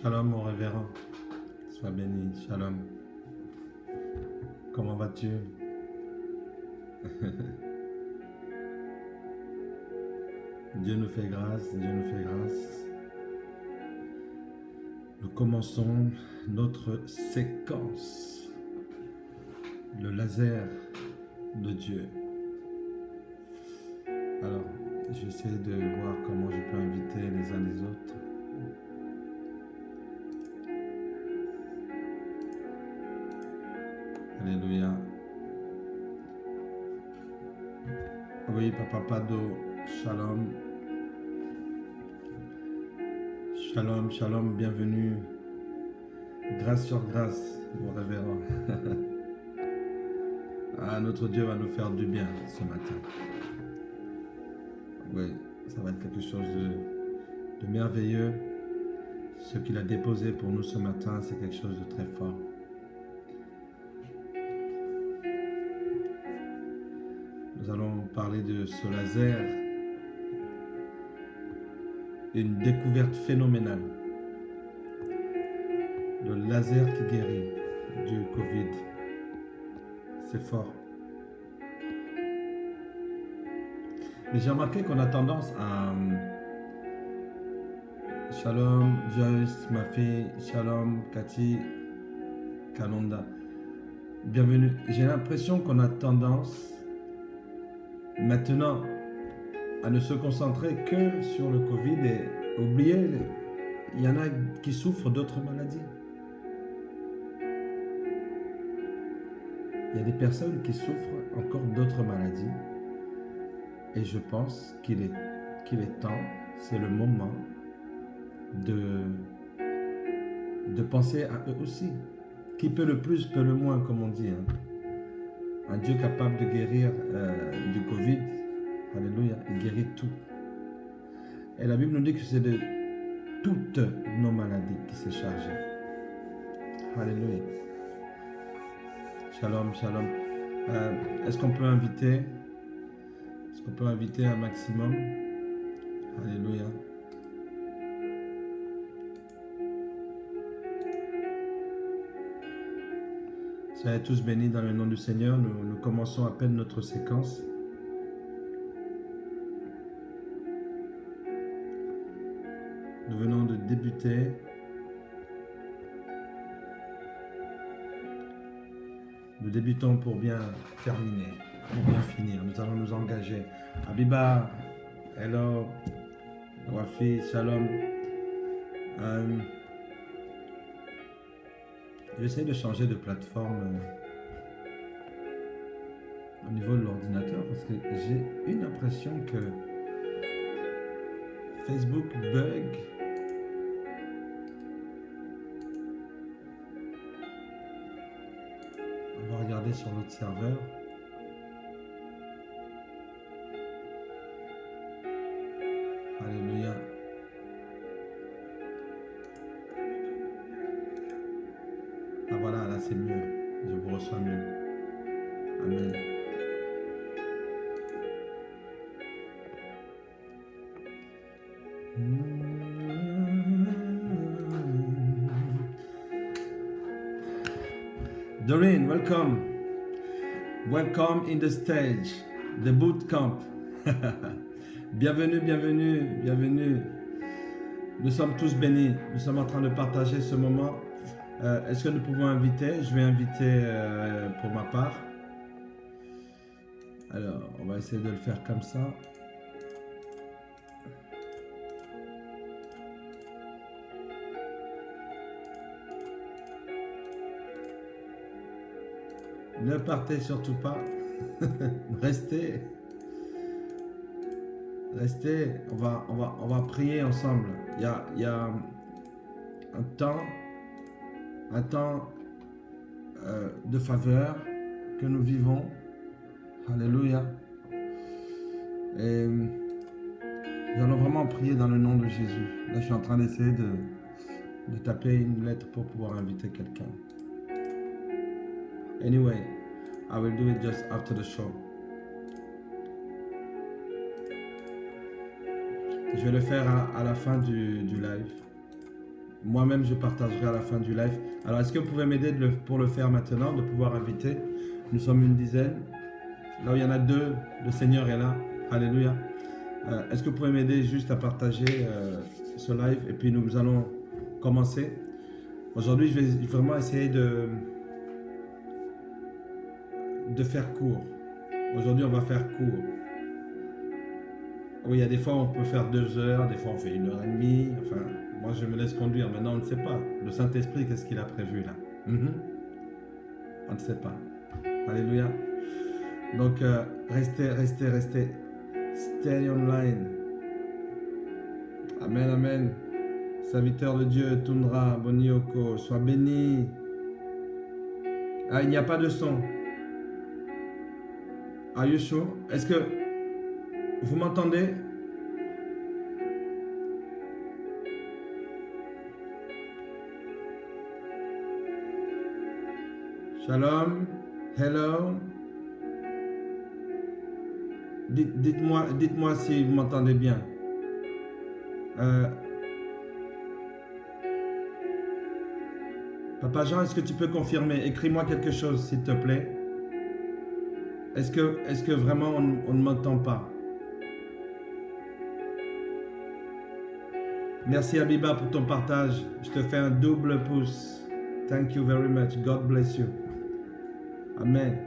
Shalom mon révérend, sois béni, shalom. Comment vas-tu? Dieu nous fait grâce, Dieu nous fait grâce. Nous commençons notre séquence, le laser de Dieu. Alors, j'essaie de voir comment je peux inviter les uns les autres. Alléluia. Oui, Papa Pado, shalom. Shalom, shalom, bienvenue. Grâce sur grâce, mon révérend. Ah, notre Dieu va nous faire du bien ce matin. Oui, ça va être quelque chose de merveilleux. Ce qu'il a déposé pour nous ce matin, c'est quelque chose de très fort. Nous allons parler de ce laser, une découverte phénoménale. Le laser qui guérit du Covid. C'est fort. Mais j'ai remarqué qu'on a tendance à... Shalom, Joyce, ma fille, Shalom, Cathy, Kalonda. Bienvenue. J'ai l'impression qu'on a tendance maintenant à ne se concentrer que sur le Covid et oublier, il y en a qui souffrent d'autres maladies. Il y a des personnes qui souffrent encore d'autres maladies. Et je pense qu'il est temps, c'est le moment de penser à eux aussi. Qui peut le plus, peut le moins, comme on dit. Hein. Un Dieu capable de guérir du Covid, alléluia, il guérit tout. Et la Bible nous dit que c'est de toutes nos maladies qui s'est chargé. Alléluia. Shalom, shalom. Est-ce qu'on peut inviter un maximum? Alléluia. Soyez tous bénis dans le nom du Seigneur. Nous commençons à peine notre séquence. Nous venons de débuter. Nous débutons pour bien terminer, pour bien finir. Nous allons nous engager. Abiba, hello, Wafi, shalom. J'essaie de changer de plateforme au niveau de l'ordinateur parce que j'ai une impression que Facebook bug. On va regarder sur l'autre serveur. Alléluia. Ah voilà, là c'est mieux. Je vous reçois mieux. Amen. Doreen, welcome. Welcome in the stage, the boot camp. Bienvenue, bienvenue, bienvenue. Nous sommes tous bénis. Nous sommes en train de partager ce moment. Est-ce que nous pouvons inviter? Je vais inviter pour ma part. Alors, on va essayer de le faire comme ça. Ne partez surtout pas. Restez. Restez. On va prier ensemble. Il y a un temps de faveur que nous vivons. Alléluia. Et nous allons vraiment prier dans le nom de Jésus. Là, je suis en train d'essayer de taper une lettre pour pouvoir inviter quelqu'un. Anyway, I will do it just after the show. Je vais le faire à la fin du live. moi-même, je partagerai à la fin du live. Alors, est-ce que vous pouvez m'aider pour le faire maintenant, de pouvoir inviter? Nous sommes une dizaine. Là où il y en a deux, le Seigneur est là. Alléluia. Est-ce que vous pouvez m'aider juste à partager ce live et puis nous allons commencer. Aujourd'hui, je vais vraiment essayer de faire court. Aujourd'hui, on va faire court. Oui, il y a des fois, on peut faire 2 heures, des fois, on fait 1h30. Enfin, moi, je me laisse conduire. Maintenant, on ne sait pas. Le Saint-Esprit, qu'est-ce qu'il a prévu là? On ne sait pas. Alléluia. Donc, restez. Stay online. Amen, amen. Serviteur de Dieu, Tundra, Bonioko, sois béni. Ah, il n'y a pas de son. Are you sure? Est-ce que vous m'entendez? Shalom. Hello. Dites-moi si vous m'entendez bien. Papa Jean, est-ce que tu peux confirmer? Écris-moi quelque chose, s'il te plaît. Est-ce que vraiment on ne m'entend pas? Merci Abiba pour ton partage. Je te fais un double pouce. Thank you very much. God bless you. Amen.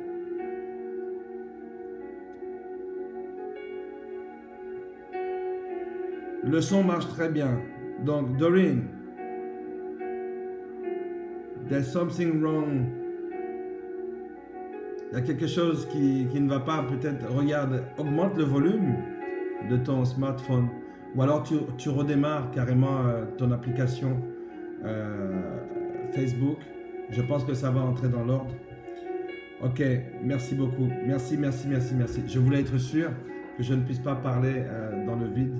Le son marche très bien. Donc, Doreen, there's something wrong. Il y a quelque chose qui ne va pas. Peut-être, regarde, augmente le volume de ton smartphone. Ou alors tu redémarres carrément ton application Facebook. Je pense que ça va entrer dans l'ordre. Ok, merci beaucoup. Merci. Je voulais être sûr que je ne puisse pas parler dans le vide.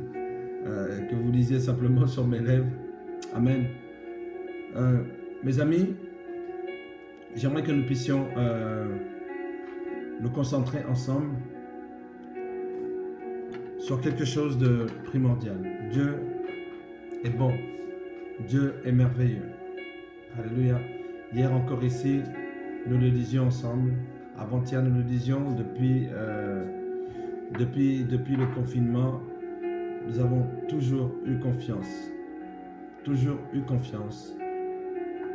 Que vous lisiez simplement sur mes lèvres. Amen. Mes amis, j'aimerais que nous puissions nous concentrer ensemble sur quelque chose de primordial. Dieu est bon. Dieu est merveilleux. Alléluia. Hier encore ici, nous le disions ensemble. Avant-hier, nous le disions depuis le confinement. Nous avons toujours eu confiance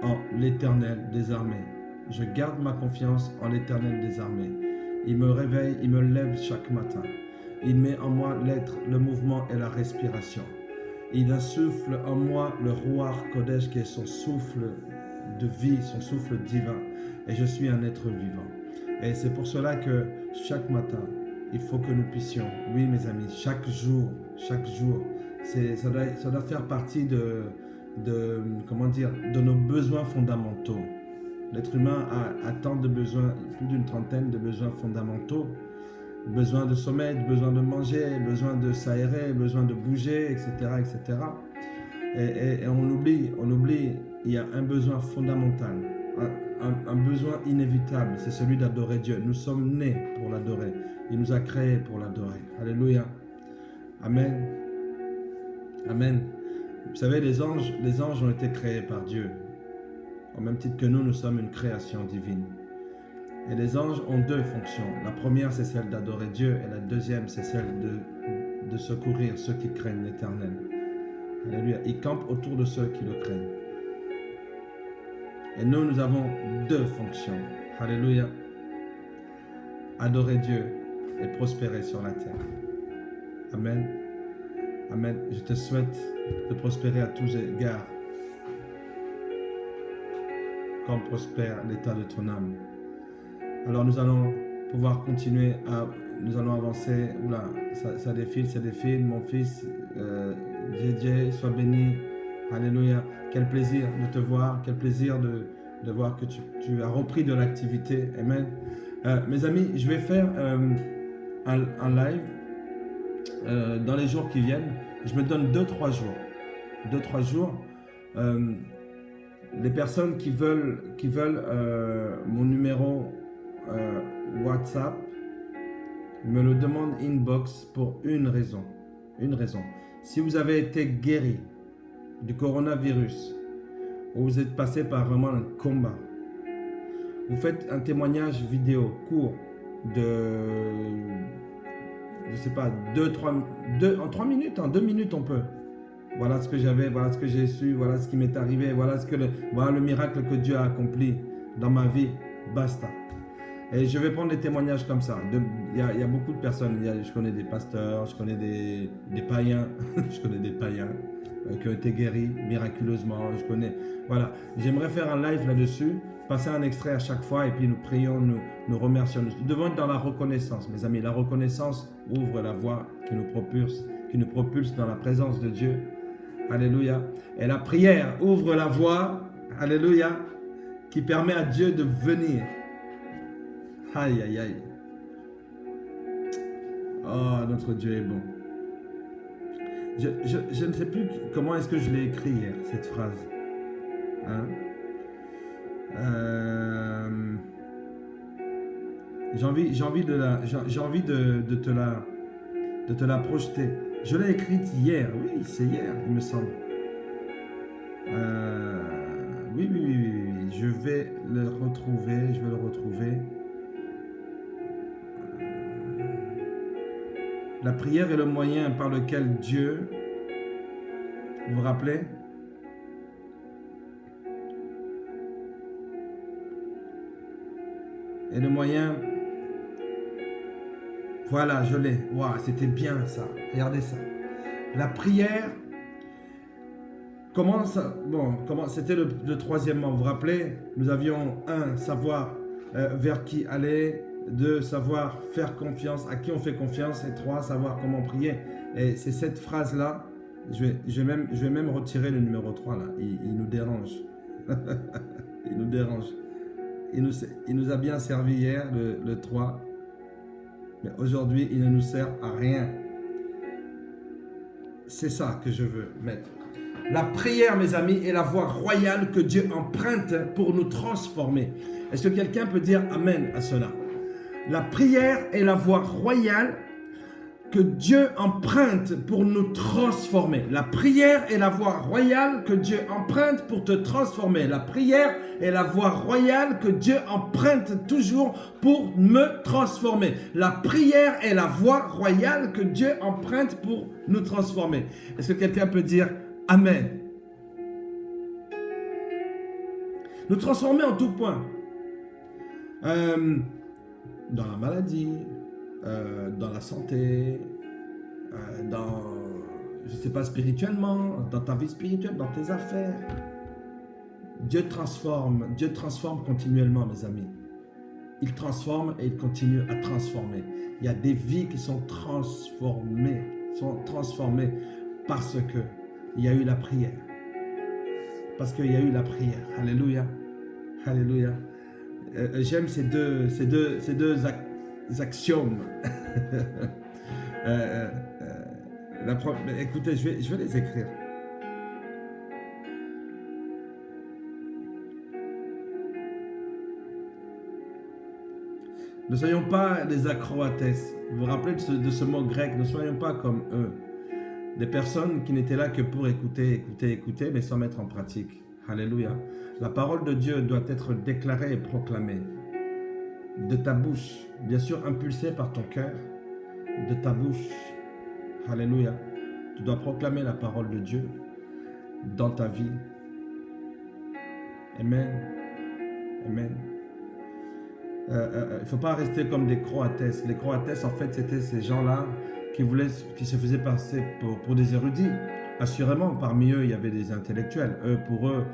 en l'Éternel des armées. Je garde ma confiance en l'Éternel des armées. Il me réveille, il me lève chaque matin. Il met en moi l'être, le mouvement et la respiration. Il insuffle en moi le Ruach Kodesh qui est son souffle de vie, son souffle divin. Et je suis un être vivant. Et c'est pour cela que chaque matin, il faut que nous puissions, oui mes amis, chaque jour, ça doit faire partie de nos besoins fondamentaux. L'être humain a tant de besoins, plus d'une trentaine de besoins fondamentaux. Besoin de sommeil, besoin de manger, besoin de s'aérer, besoin de bouger, etc. Et on oublie, il y a un besoin fondamental, un besoin inévitable, c'est celui d'adorer Dieu. Nous sommes nés pour l'adorer. Il nous a créés pour l'adorer. Alléluia. Amen. Amen. Vous savez, les anges ont été créés par Dieu. Au même titre que nous sommes une création divine. Et les anges ont 2 fonctions. La première, c'est celle d'adorer Dieu. Et la deuxième, c'est celle de secourir ceux qui craignent l'Éternel. Alléluia. Ils campent autour de ceux qui le craignent. Et nous avons 2 fonctions. Alléluia. Adorer Dieu et prospérer sur la terre. Amen. Amen. Je te souhaite de prospérer à tous égards. Comme prospère l'état de ton âme. Alors nous allons pouvoir continuer nous allons avancer. Oula, ça défile. Mon fils, JJ, sois béni. Alléluia. Quel plaisir de te voir. Quel plaisir de voir que tu as repris de l'activité. Amen. Mes amis, je vais faire un live dans les jours qui viennent. Je me donne 2-3 jours. 2-3 jours. Les personnes qui veulent mon numéro WhatsApp me le demandent inbox pour une raison. Si vous avez été guéri du coronavirus où vous êtes passé par vraiment un combat. Vous faites un témoignage vidéo court de, je ne sais pas, en 3 minutes, en 2 minutes on peut. Voilà ce que j'avais, voilà ce que j'ai su, voilà ce qui m'est arrivé, voilà le miracle que Dieu a accompli dans ma vie. Basta. Et je vais prendre des témoignages comme ça. Il y a beaucoup de personnes. Je connais des pasteurs, je connais des païens. Je connais des païens qui ont été guéris miraculeusement. Je connais. Voilà. J'aimerais faire un live là-dessus, passer un extrait à chaque fois et puis nous prions, nous remercions. Nous devons être dans la reconnaissance, mes amis. La reconnaissance ouvre la voie qui nous propulse dans la présence de Dieu. Alléluia. Et la prière ouvre la voie. Alléluia. Qui permet à Dieu de venir. Aïe, aïe, aïe. Oh, notre Dieu est bon. Je ne sais plus comment est-ce que je l'ai écrit hier, cette phrase. Hein? J'ai envie de te la projeter. Je l'ai écrite hier. Oui, c'est hier, il me semble. Oui. Je vais le retrouver. La prière est le moyen par lequel Dieu, vous vous rappelez? Et le moyen, voilà, je l'ai. Waouh, c'était bien ça. Regardez ça. La prière, c'était le troisièmement. Vous vous rappelez? Nous avions 1, savoir vers qui aller. 2, savoir faire confiance, à qui on fait confiance. Et 3, savoir comment prier. Et c'est cette phrase-là, je vais même retirer le numéro 3 là. Il nous dérange. Il nous dérange. Il nous a bien servi hier, le 3. Mais aujourd'hui, il ne nous sert à rien. C'est ça que je veux mettre. La prière, mes amis, est la voie royale que Dieu emprunte pour nous transformer. Est-ce que quelqu'un peut dire Amen à cela? La prière est la voie royale que Dieu emprunte pour nous transformer. La prière est la voie royale que Dieu emprunte pour te transformer. La prière est la voie royale que Dieu emprunte toujours pour me transformer. La prière est la voie royale que Dieu emprunte pour nous transformer. Est-ce que quelqu'un peut dire Amen? Nous transformer en tout point. Dans la maladie, dans la santé, dans, je ne sais pas, spirituellement, dans ta vie spirituelle, dans tes affaires. Dieu transforme continuellement, mes amis. Il transforme et il continue à transformer. Il y a des vies qui sont transformées parce que il y a eu la prière. Parce qu'il y a eu la prière. Alléluia. Alléluia. J'aime ces deux axiomes. Écoutez, je vais les écrire. Ne soyons pas des acroates. Vous vous rappelez de ce mot grec? Ne soyons pas comme eux. Des personnes qui n'étaient là que pour écouter, mais sans mettre en pratique. Alléluia. La parole de Dieu doit être déclarée et proclamée. De ta bouche, bien sûr impulsée par ton cœur, de ta bouche. Alléluia. Tu dois proclamer la parole de Dieu dans ta vie. Amen. Amen. Il ne faut pas rester comme des croates. Les croates, en fait, c'était ces gens-là qui se faisaient passer pour des érudits. Assurément, parmi eux, il y avait des intellectuels. Pour eux,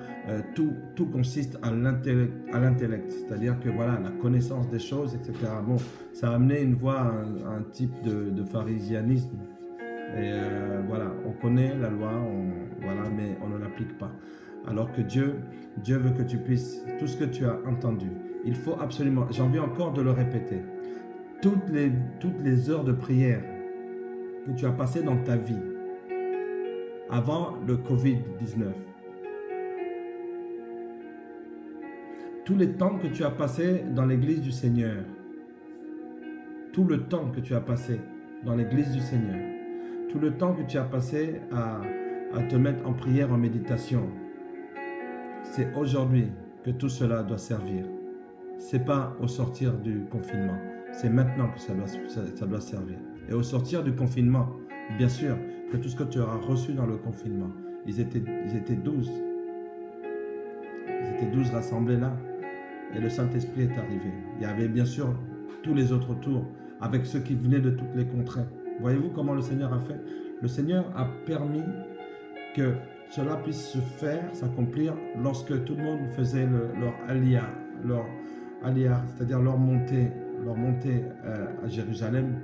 tout consiste à l'intellect. C'est-à-dire que voilà, la connaissance des choses, etc. Bon, ça a amené une voie, un type de pharisianisme. Et voilà, on connaît la loi, mais on ne l'applique pas. Alors que Dieu veut que tu puisses, tout ce que tu as entendu, il faut absolument, j'ai envie encore de le répéter, toutes les heures de prière que tu as passées dans ta vie, avant le Covid-19, tous les temps que tu as passé dans l'église du Seigneur, tout le temps que tu as passé dans l'église du Seigneur, tout le temps que tu as passé à te mettre en prière, en méditation, c'est aujourd'hui que tout cela doit servir. Ce n'est pas au sortir du confinement, c'est maintenant que ça doit servir. Et au sortir du confinement, bien sûr, que tout ce que tu auras reçu dans le confinement, ils étaient 12. Ils étaient 12 rassemblés là. Et le Saint-Esprit est arrivé. Il y avait bien sûr tous les autres tours, avec ceux qui venaient de toutes les contrées. Voyez-vous comment le Seigneur a fait? Le Seigneur a permis que cela puisse se faire, s'accomplir, lorsque tout le monde faisait leur aliyah, c'est-à-dire leur montée à Jérusalem,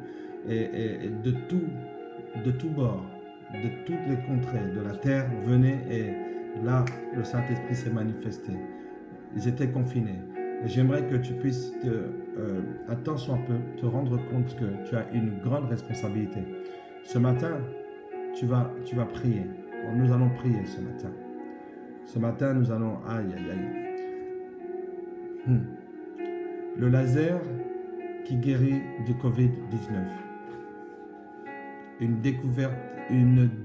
et de tout bord, de toutes les contrées de la terre venaient, et là, le Saint-Esprit s'est manifesté. Ils étaient confinés. Et j'aimerais que tu puisses, un temps soit peu, te rendre compte que tu as une grande responsabilité. Ce matin, tu vas prier. Nous allons prier ce matin. Ce matin, nous allons... Aïe, aïe, aïe. Le laser qui guérit du Covid-19. Une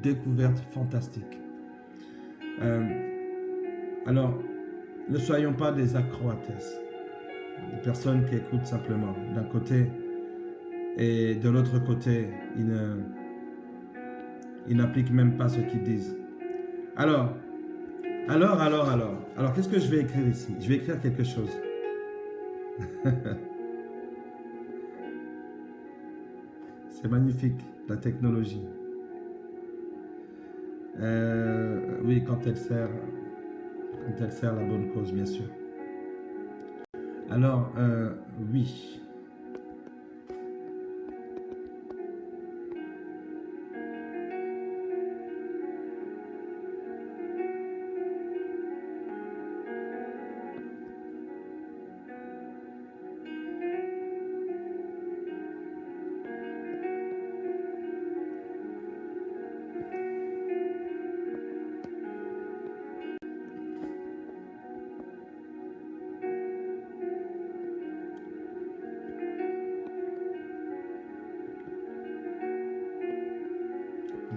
découverte fantastique. Alors, ne soyons pas des acroates, des personnes qui écoutent simplement d'un côté, et de l'autre côté, ils n'appliquent même pas ce qu'ils disent. Alors, qu'est-ce que je vais écrire ici? Je vais écrire quelque chose. C'est magnifique, la technologie. Oui, quand elle sert la bonne cause, bien sûr. Alors, oui.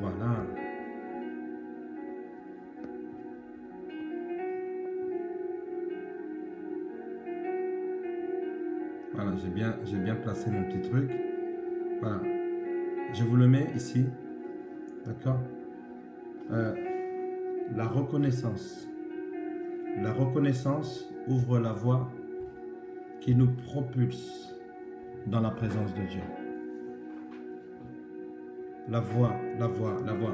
Voilà. Voilà, j'ai bien placé mon petit truc. Voilà. Je vous le mets ici. D'accord? La reconnaissance. La reconnaissance ouvre la voie qui nous propulse dans la présence de Dieu. La voix.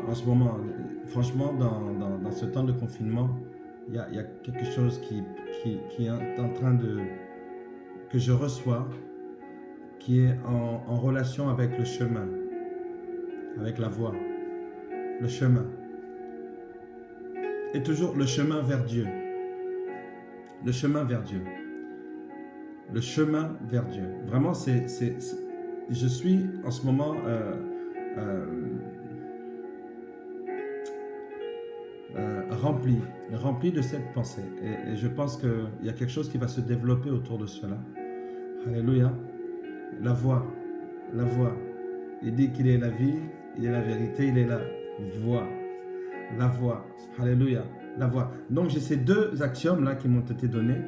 En ce moment, franchement, dans ce temps de confinement, il y a quelque chose qui est en train de... que je reçois, qui est en relation avec le chemin, avec la voie, le chemin. Et toujours le chemin vers Dieu. Le chemin vers Dieu. Le chemin vers Dieu. Vraiment, je suis en ce moment... rempli de cette pensée, et je pense qu'il y a quelque chose qui va se développer autour de cela. Alléluia. La voix, il dit qu'il est la vie, il est la vérité, il est la voix. Alléluia. La voix. Donc j'ai ces deux axiomes là qui m'ont été donnés.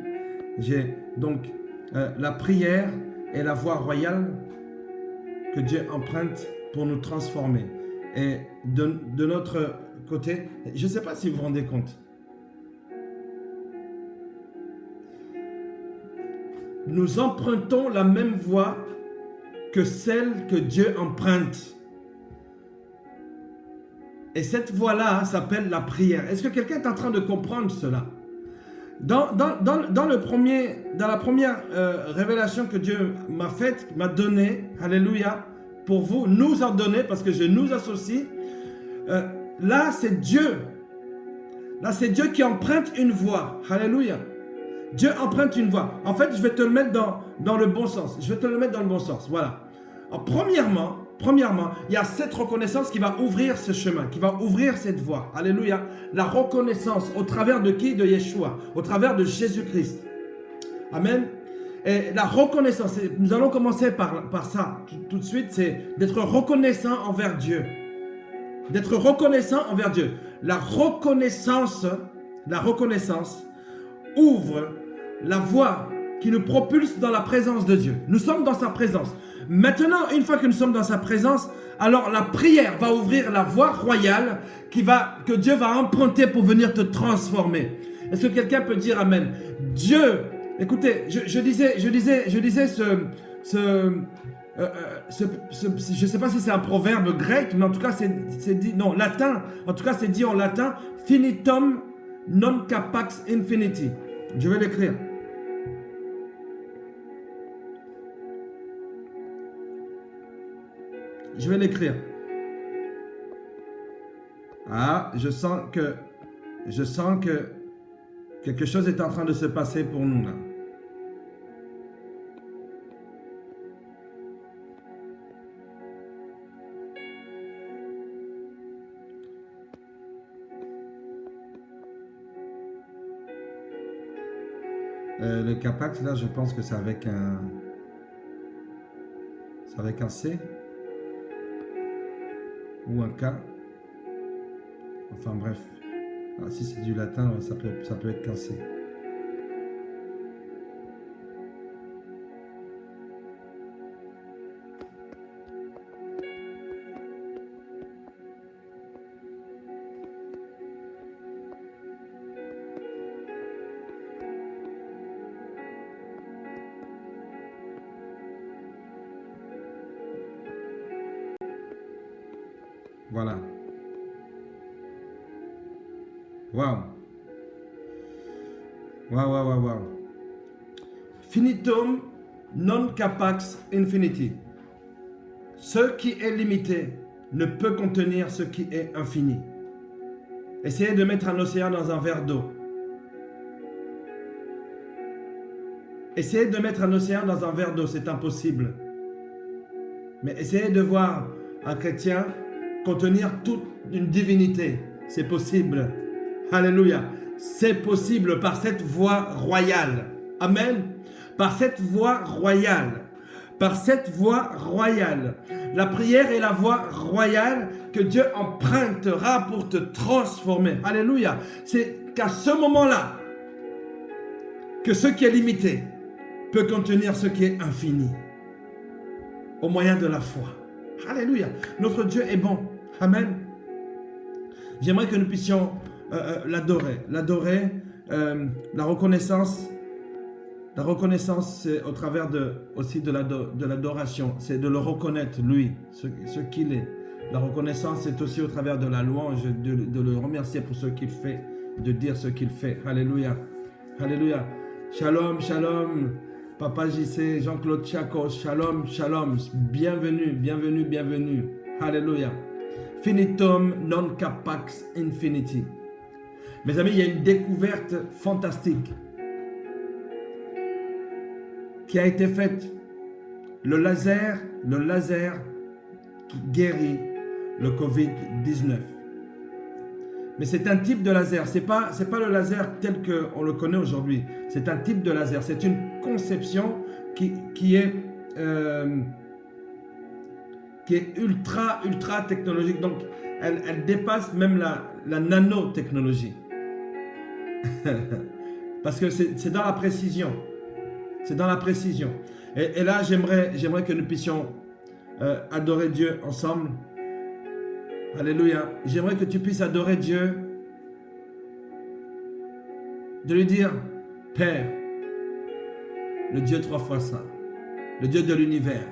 J'ai donc la prière et la voix royale que Dieu emprunte pour nous transformer. Et de notre côté, je ne sais pas si vous vous rendez compte, nous empruntons la même voie que celle que Dieu emprunte. Et cette voie-là s'appelle la prière. Est-ce que quelqu'un est en train de comprendre cela? Dans la première révélation que Dieu m'a faite, m'a donnée, alléluia, pour vous, nous a donné, parce que je nous associe, là c'est Dieu. Là c'est Dieu qui emprunte une voie. Alléluia. Dieu emprunte une voie. En fait, je vais te le mettre dans le bon sens. Voilà. Alors, premièrement, il y a cette reconnaissance qui va ouvrir ce chemin, qui va ouvrir cette voie. Alléluia. La reconnaissance au travers de qui? De Yeshua. Au travers de Jésus-Christ. Amen. Et la reconnaissance, nous allons commencer par ça tout de suite, c'est d'être reconnaissant envers Dieu. D'être reconnaissant envers Dieu. La reconnaissance ouvre la voie qui nous propulse dans la présence de Dieu. Nous sommes dans sa présence. Maintenant, une fois que nous sommes dans sa présence, alors la prière va ouvrir la voie royale que Dieu va emprunter pour venir te transformer. Est-ce que quelqu'un peut dire Amen? Dieu, écoutez, je disais je ne sais pas si c'est un proverbe grec, mais en tout cas c'est dit, non, latin, en tout cas c'est dit en latin, finitum non capax infiniti. Je vais l'écrire. Je vais l'écrire. Ah, je sens que quelque chose est en train de se passer pour nous là. Le capax là, je pense que c'est avec un C ou un K. Enfin bref. Ah, si c'est du latin, ça peut être qu'un C. Voilà. Waouh. Waouh. Finitum non capax infiniti. Ce qui est limité ne peut contenir ce qui est infini. Essayez de mettre un océan dans un verre d'eau. Essayez de mettre un océan dans un verre d'eau, c'est impossible. Mais essayez de voir un chrétien contenir toute une divinité. C'est possible. Alléluia. C'est possible par cette voie royale. Amen. Par cette voie royale. Par cette voie royale. La prière est la voie royale que Dieu empruntera pour te transformer. Alléluia. C'est qu'à ce moment-là, que ce qui est limité peut contenir ce qui est infini. Au moyen de la foi. Alléluia. Notre Dieu est bon. Amen. J'aimerais que nous puissions l'adorer. L'adorer, la reconnaissance. La reconnaissance, c'est au travers aussi de l'adoration. C'est de le reconnaître, lui, ce qu'il est. La reconnaissance, c'est aussi au travers de la louange, de le remercier pour ce qu'il fait, de dire ce qu'il fait. Alléluia. Alléluia. Shalom, shalom. Papa JC, Jean-Claude Chakos, shalom, shalom. Bienvenue, bienvenue, bienvenue. Alléluia. Finitum non capax infiniti. Mes amis, il y a une découverte fantastique qui a été faite. Le laser qui guérit le Covid-19. Mais c'est un type de laser. C'est pas le laser tel qu'on le connaît aujourd'hui. C'est un type de laser. C'est une conception qui est ultra technologique. Donc, elle dépasse même la nanotechnologie. Parce que c'est dans la précision. C'est dans la précision. Et là, j'aimerais que nous puissions adorer Dieu ensemble. Alléluia. J'aimerais que tu puisses adorer Dieu. De lui dire, Père, le Dieu 3 fois saint, le Dieu de l'univers.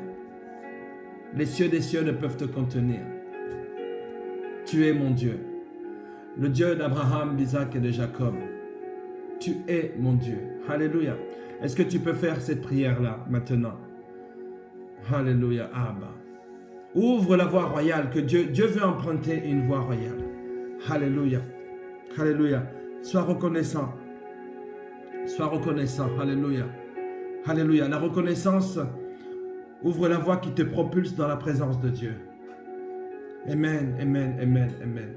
Les cieux des cieux ne peuvent te contenir. Tu es mon Dieu. Le Dieu d'Abraham, d'Isaac et de Jacob. Tu es mon Dieu. Alléluia. Est-ce que tu peux faire cette prière-là maintenant? Alléluia. Abba. Ouvre la voie royale que Dieu veut emprunter une voie royale. Alléluia. Alléluia. Sois reconnaissant. Sois reconnaissant. Alléluia. Alléluia. La reconnaissance ouvre la voie qui te propulse dans la présence de Dieu. Amen, amen, amen, amen.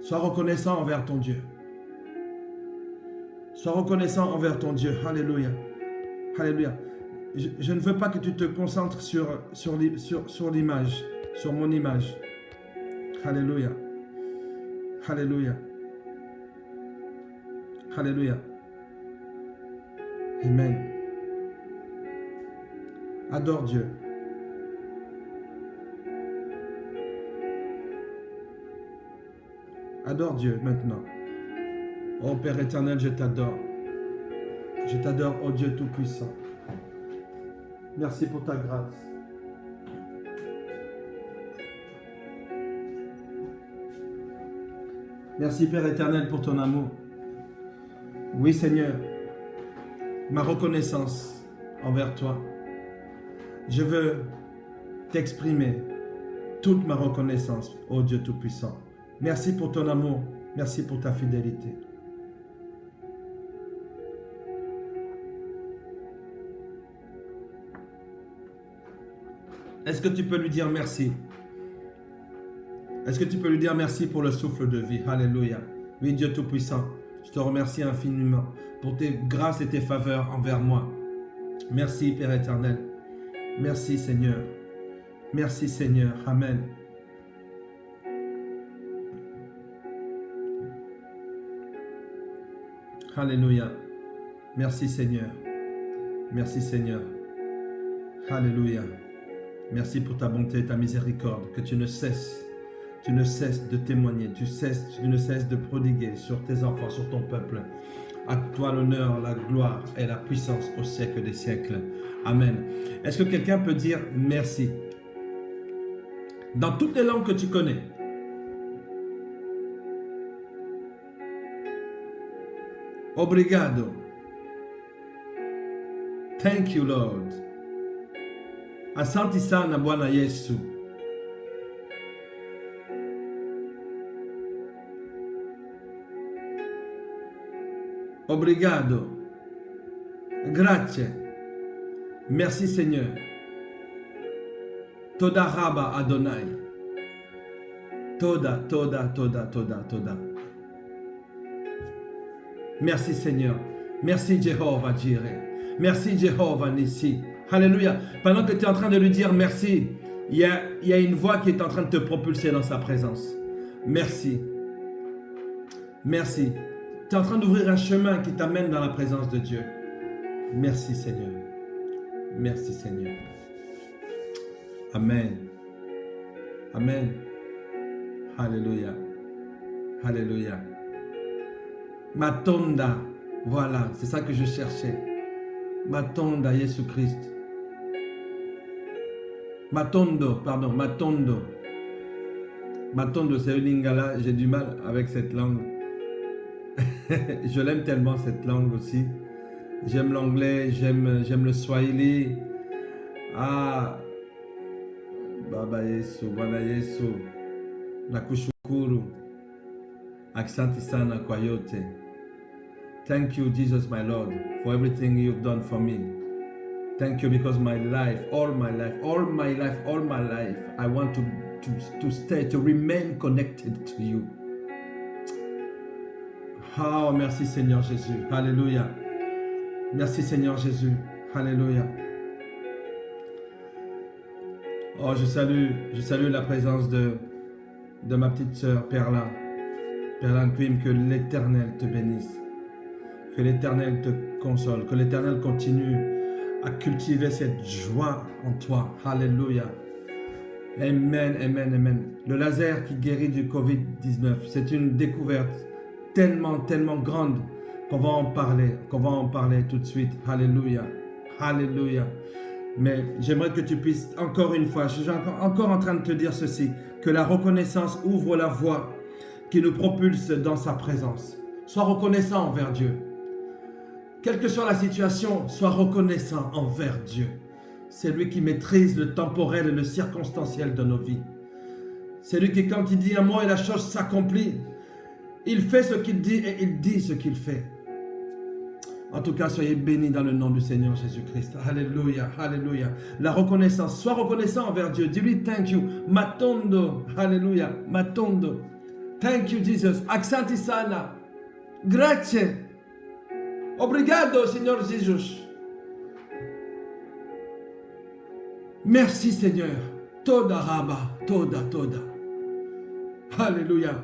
Sois reconnaissant envers ton Dieu. Sois reconnaissant envers ton Dieu. Alléluia. Alléluia. Je ne veux pas que tu te concentres sur l'image, sur mon image. Alléluia. Alléluia. Alléluia. Amen. Adore Dieu. Adore Dieu maintenant. Oh Père éternel, je t'adore. Je t'adore, oh Dieu Tout-Puissant. Merci pour ta grâce. Merci Père éternel pour ton amour. Oui Seigneur, ma reconnaissance envers toi. Je veux t'exprimer toute ma reconnaissance, ô Dieu Tout-Puissant. Merci pour ton amour, merci pour ta fidélité. Est-ce que tu peux lui dire merci? Est-ce que tu peux lui dire merci pour le souffle de vie? Alléluia. Oui, Dieu Tout-Puissant, je te remercie infiniment pour tes grâces et tes faveurs envers moi. Merci, Père éternel. Merci, Seigneur. Merci, Seigneur. Amen. Alléluia. Merci, Seigneur. Merci, Seigneur. Alléluia. Merci pour ta bonté et ta miséricorde que tu ne cesses de témoigner, tu ne cesses de prodiguer sur tes enfants, sur ton peuple. À toi l'honneur, la gloire et la puissance au siècle des siècles. Amen. Est-ce que quelqu'un peut dire merci? Dans toutes les langues que tu connais. Obrigado. Thank you, Lord. Asante sana Bwana Yesu. Obrigado. Grazie. Merci Seigneur. Toda raba Adonai. Toda. Merci Seigneur. Merci Jéhovah Jireh. Merci Jéhovah Nissi. Alléluia. Pendant que tu es en train de lui dire merci, il y a une voix qui est en train de te propulser dans sa présence. Merci. Merci. Tu es en train d'ouvrir un chemin qui t'amène dans la présence de Dieu. Merci Seigneur. Merci Seigneur. Amen. Amen. Alléluia. Alléluia. Matonda. Voilà, c'est ça que je cherchais. Matonda Jésus-Christ. Matondo, pardon, Matondo. Matondo, c'est un lingala. J'ai du mal avec cette langue. Je l'aime tellement cette langue aussi. J'aime l'anglais, j'aime le swahili. Ah, Baba Yesu, Bwana Yesu, nakushukuru. Asante sana kwa yote. Thank you, Jesus, my Lord, for everything you've done for me. Thank you because my life, all my life, I want to stay, to remain connected to you. Oh, merci Seigneur Jésus. Alléluia. Merci Seigneur Jésus. Alléluia. Oh, je salue la présence de ma petite sœur Perla. Perla Nkwim, que l'Éternel te bénisse. Que l'Éternel te console. Que l'Éternel continue à cultiver cette joie en toi. Alléluia. Amen, amen, amen. Le laser qui guérit du Covid-19, c'est une découverte tellement grande qu'on va en parler tout de suite. Alléluia. Alléluia. Mais j'aimerais que tu puisses encore une fois, je suis encore en train de te dire ceci, que la reconnaissance ouvre la voie qui nous propulse dans sa présence. Sois reconnaissant envers Dieu. Quelle que soit la situation, sois reconnaissant envers Dieu. C'est lui qui maîtrise le temporel et le circonstanciel de nos vies. C'est lui qui, quand il dit un mot et la chose s'accomplit, il fait ce qu'il dit et il dit ce qu'il fait. En tout cas, soyez bénis dans le nom du Seigneur Jésus-Christ. Alléluia, alléluia. La reconnaissance, sois reconnaissant envers Dieu. Dis-lui thank you. Matondo, alléluia, matondo. Thank you, Jesus. Asante sana. Grazie. Obrigado, Seigneur Jésus. Merci, Seigneur. Toda raba, toda. Alléluia.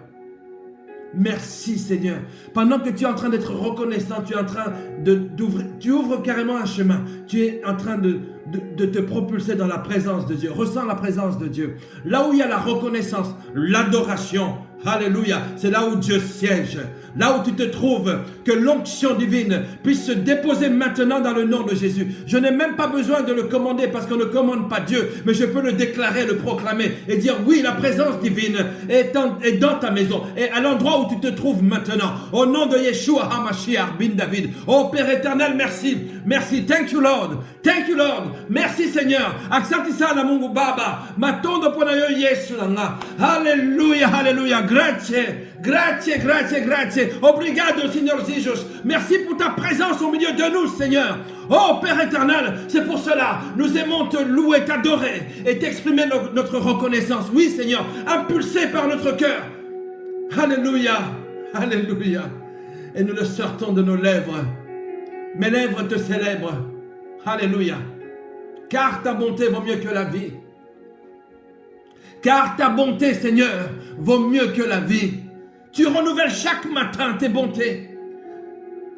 Merci Seigneur. Pendant que tu es en train d'être reconnaissant, tu es en train d'ouvrir, tu ouvres carrément un chemin. Tu es en train de te propulser dans la présence de Dieu. Ressens la présence de Dieu. Là où il y a la reconnaissance, l'adoration, alléluia, c'est là où Dieu siège. Là où tu te trouves, que l'onction divine puisse se déposer maintenant dans le nom de Jésus. Je n'ai même pas besoin de le commander parce qu'on ne commande pas Dieu, mais je peux le déclarer, le proclamer et dire oui, la présence divine est dans ta maison et à l'endroit où tu te trouves maintenant. Au nom de Yeshua HaMashiach bin David. Oh Père éternel, merci. Merci. Thank you Lord. Thank you Lord. Merci Seigneur. Accentisa na Mungu Baba. Matondo pona yo Yesu nanga. Alléluia, alléluia. Grazie. Grazie, grazie, grazie. Obrigado, Seigneur Jesus. Merci pour ta présence au milieu de nous, Seigneur. Oh, Père éternel, c'est pour cela, nous aimons te louer, t'adorer et t'exprimer notre reconnaissance. Oui, Seigneur, impulsé par notre cœur. Alléluia, alléluia. Et nous le sortons de nos lèvres. Mes lèvres te célèbrent. Alléluia. Car ta bonté vaut mieux que la vie. Car ta bonté, Seigneur, vaut mieux que la vie. Tu renouvelles chaque matin tes bontés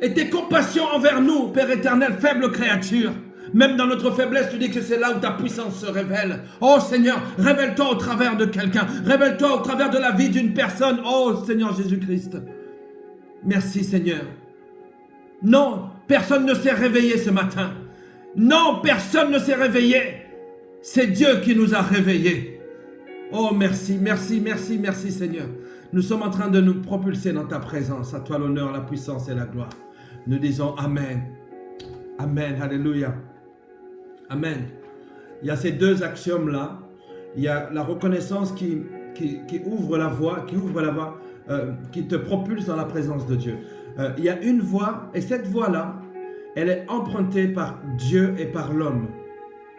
et tes compassions envers nous, Père éternel, faibles créatures. Même dans notre faiblesse, tu dis que c'est là où ta puissance se révèle. Oh Seigneur, révèle-toi au travers de quelqu'un. Révèle-toi au travers de la vie d'une personne. Oh Seigneur Jésus-Christ. Merci Seigneur. Non, personne ne s'est réveillé ce matin. Non, personne ne s'est réveillé. C'est Dieu qui nous a réveillés. Oh merci, merci, merci, merci Seigneur. Nous sommes en train de nous propulser dans ta présence. À toi l'honneur, la puissance et la gloire. Nous disons Amen. Amen. Alléluia. Amen. Il y a ces deux axiomes-là. Il y a la reconnaissance qui ouvre la voie, qui te propulse dans la présence de Dieu. Il y a une voie, et cette voie-là, elle est empruntée par Dieu et par l'homme.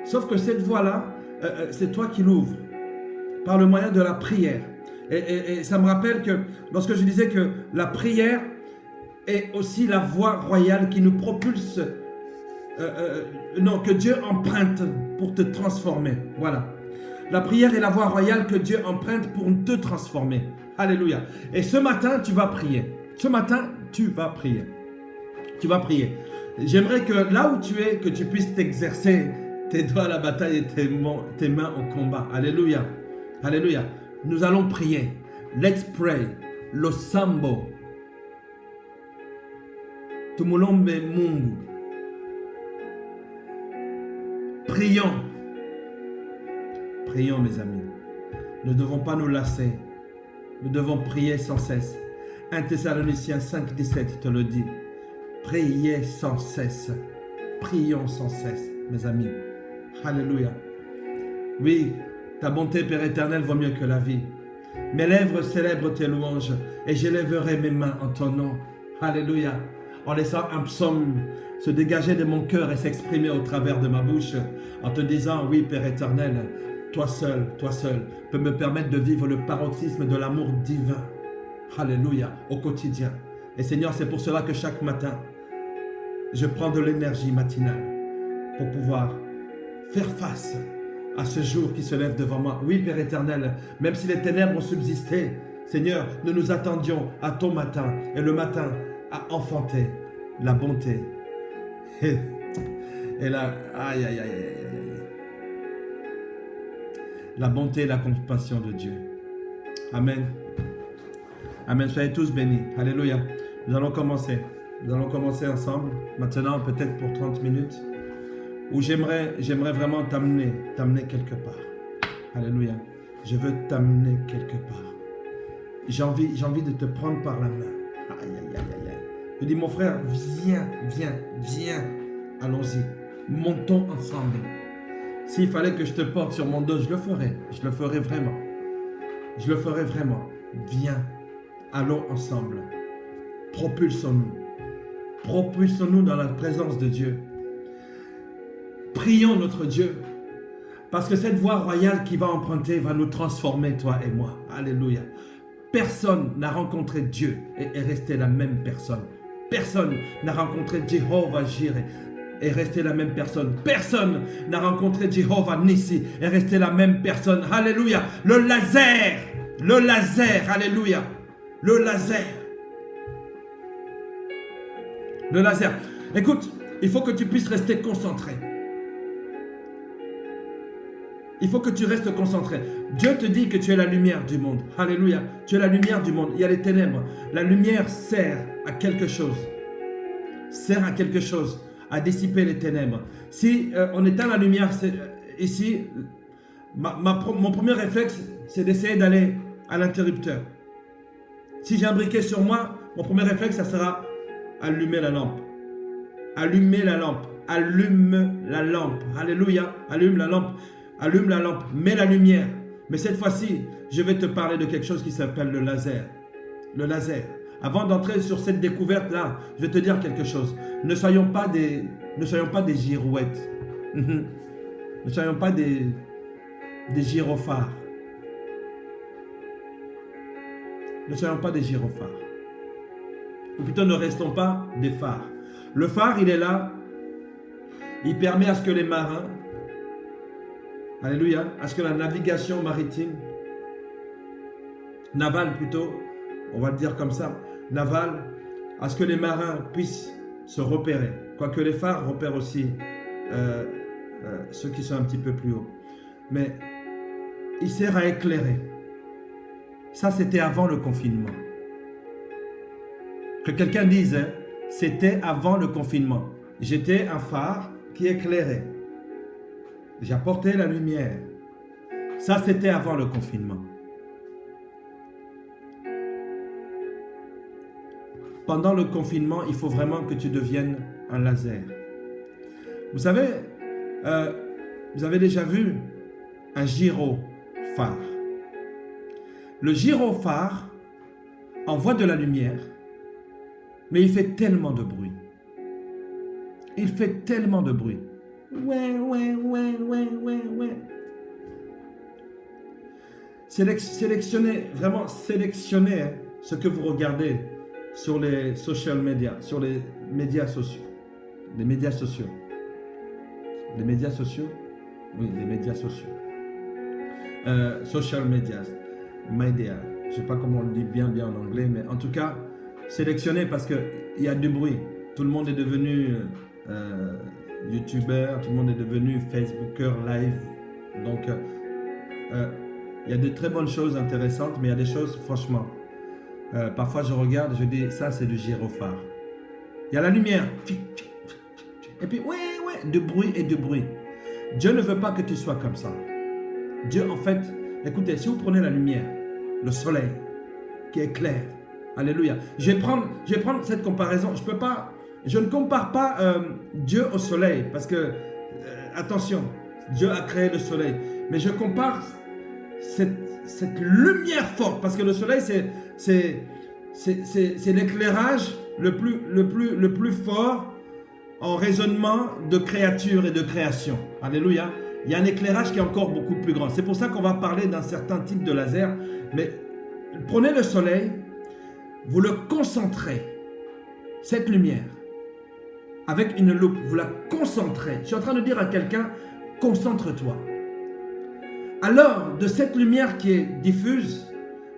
Sauf que cette voie-là, c'est toi qui l'ouvres, par le moyen de la prière. Et ça me rappelle que lorsque je disais que la prière est aussi la voie royale qui nous propulse, que Dieu emprunte pour te transformer. Voilà. La prière est la voie royale que Dieu emprunte pour te transformer. Alléluia. Et ce matin, tu vas prier. Ce matin, tu vas prier. Tu vas prier. J'aimerais que là où tu es, que tu puisses t'exercer tes doigts à la bataille et tes mains au combat. Alléluia. Alléluia. Nous allons prier. Let's pray. Lo sambo. Tumulombe Mungu. Prions. Prions, mes amis. Nous ne devons pas nous lasser. Nous devons prier sans cesse. 1 Thessaloniciens 5,17 te le dit. Priez sans cesse. Prions sans cesse, mes amis. Alléluia. Oui, ta bonté, Père éternel, vaut mieux que la vie. Mes lèvres célèbrent tes louanges et j'élèverai mes mains en ton nom. Alléluia. En laissant un psaume se dégager de mon cœur et s'exprimer au travers de ma bouche, en te disant, oui, Père éternel, toi seul, peux me permettre de vivre le paroxysme de l'amour divin. Alléluia, au quotidien. Et Seigneur, c'est pour cela que chaque matin, je prends de l'énergie matinale pour pouvoir faire face à ce jour qui se lève devant moi. Oui, Père éternel, même si les ténèbres ont subsisté, Seigneur, nous nous attendions à ton matin. Et le matin a enfanté la bonté. Et la... Aïe, aïe, aïe, aïe, aïe. La bonté et la compassion de Dieu. Amen. Amen. Soyez tous bénis. Alléluia. Nous allons commencer. Nous allons commencer ensemble. Maintenant, peut-être pour 30 minutes. Où j'aimerais vraiment t'amener quelque part. Alléluia. Je veux t'amener quelque part. J'ai envie de te prendre par la main. Aïe, aïe, aïe, aïe. Je dis, mon frère, viens. Allons-y. Montons ensemble. S'il fallait que je te porte sur mon dos, je le ferai. Je le ferai vraiment. Je le ferai vraiment. Viens. Allons ensemble. Propulsons-nous. Propulsons-nous dans la présence de Dieu. Prions notre Dieu. Parce que cette voie royale qui va emprunter va nous transformer, toi et moi. Alléluia. Personne n'a rencontré Dieu et est resté la même personne. Personne n'a rencontré Jéhovah Jireh et est resté la même personne. Personne n'a rencontré Jéhovah Nissi et est resté la même personne. Alléluia. Le laser. Alléluia. Le laser. Le laser. Écoute, il faut que tu puisses rester concentré. Il faut que tu restes concentré. Dieu te dit que tu es la lumière du monde. Alléluia. Tu es la lumière du monde. Il y a les ténèbres. La lumière sert à quelque chose. Sert à quelque chose. À dissiper les ténèbres. Si on éteint la lumière ici, mon premier réflexe, c'est d'essayer d'aller à l'interrupteur. Si j'ai un briquet sur moi, mon premier réflexe, ça sera allumer la lampe. Allumer la lampe. Allume la lampe. Alléluia. Allume la lampe. Allume la lampe. Mets la lumière. Mais cette fois-ci, je vais te parler de quelque chose qui s'appelle le laser. Le laser. Avant d'entrer sur cette découverte-là, je vais te dire quelque chose. Ne soyons pas des girouettes. Ne soyons pas des gyrophares. Ne soyons pas des gyrophares. Ou plutôt ne restons pas des phares. Le phare, il est là. Il permet à ce que les marins, alléluia, à ce que la navigation maritime, navale plutôt, on va le dire comme ça, navale, à ce que les marins puissent se repérer. Quoique les phares repèrent aussi ceux qui sont un petit peu plus hauts. Mais il sert à éclairer. Ça, c'était avant le confinement. Que quelqu'un dise, hein, c'était avant le confinement. J'étais un phare qui éclairait. J'apportais la lumière. Ça, c'était avant le confinement. Pendant le confinement, il faut vraiment que tu deviennes un laser. Vous savez, vous avez déjà vu un gyrophare. Le gyrophare envoie de la lumière, mais il fait tellement de bruit. Il fait tellement de bruit. Sélectionnez, vraiment sélectionnez ce que vous regardez sur les social media, sur les médias sociaux. Les médias sociaux. Les médias sociaux? Oui, les médias sociaux. Social media. Media. Je ne sais pas comment on le dit bien en anglais, mais en tout cas, sélectionnez parce qu'il y a du bruit. Tout le monde est devenu youtubeur, tout le monde est devenu facebooker live. Donc, il y a de très bonnes choses intéressantes, mais il y a des choses, franchement, parfois je regarde, je dis, ça c'est du gyrophare. Il y a la lumière. Et puis, de bruit et de bruit. Dieu ne veut pas que tu sois comme ça. Dieu, en fait, écoutez, si vous prenez la lumière, le soleil, qui est clair, alléluia. Je vais prendre cette comparaison. Je ne compare pas Dieu au soleil, parce que, attention, Dieu a créé le soleil. Mais je compare cette lumière forte, parce que le soleil, c'est l'éclairage le plus fort en raisonnement de créature et de création. Alléluia. Il y a un éclairage qui est encore beaucoup plus grand. C'est pour ça qu'on va parler d'un certain type de laser. Mais prenez le soleil, vous le concentrez, cette lumière, avec une loupe, vous la concentrez. Je suis en train de dire à quelqu'un, concentre-toi. Alors, de cette lumière qui est diffuse,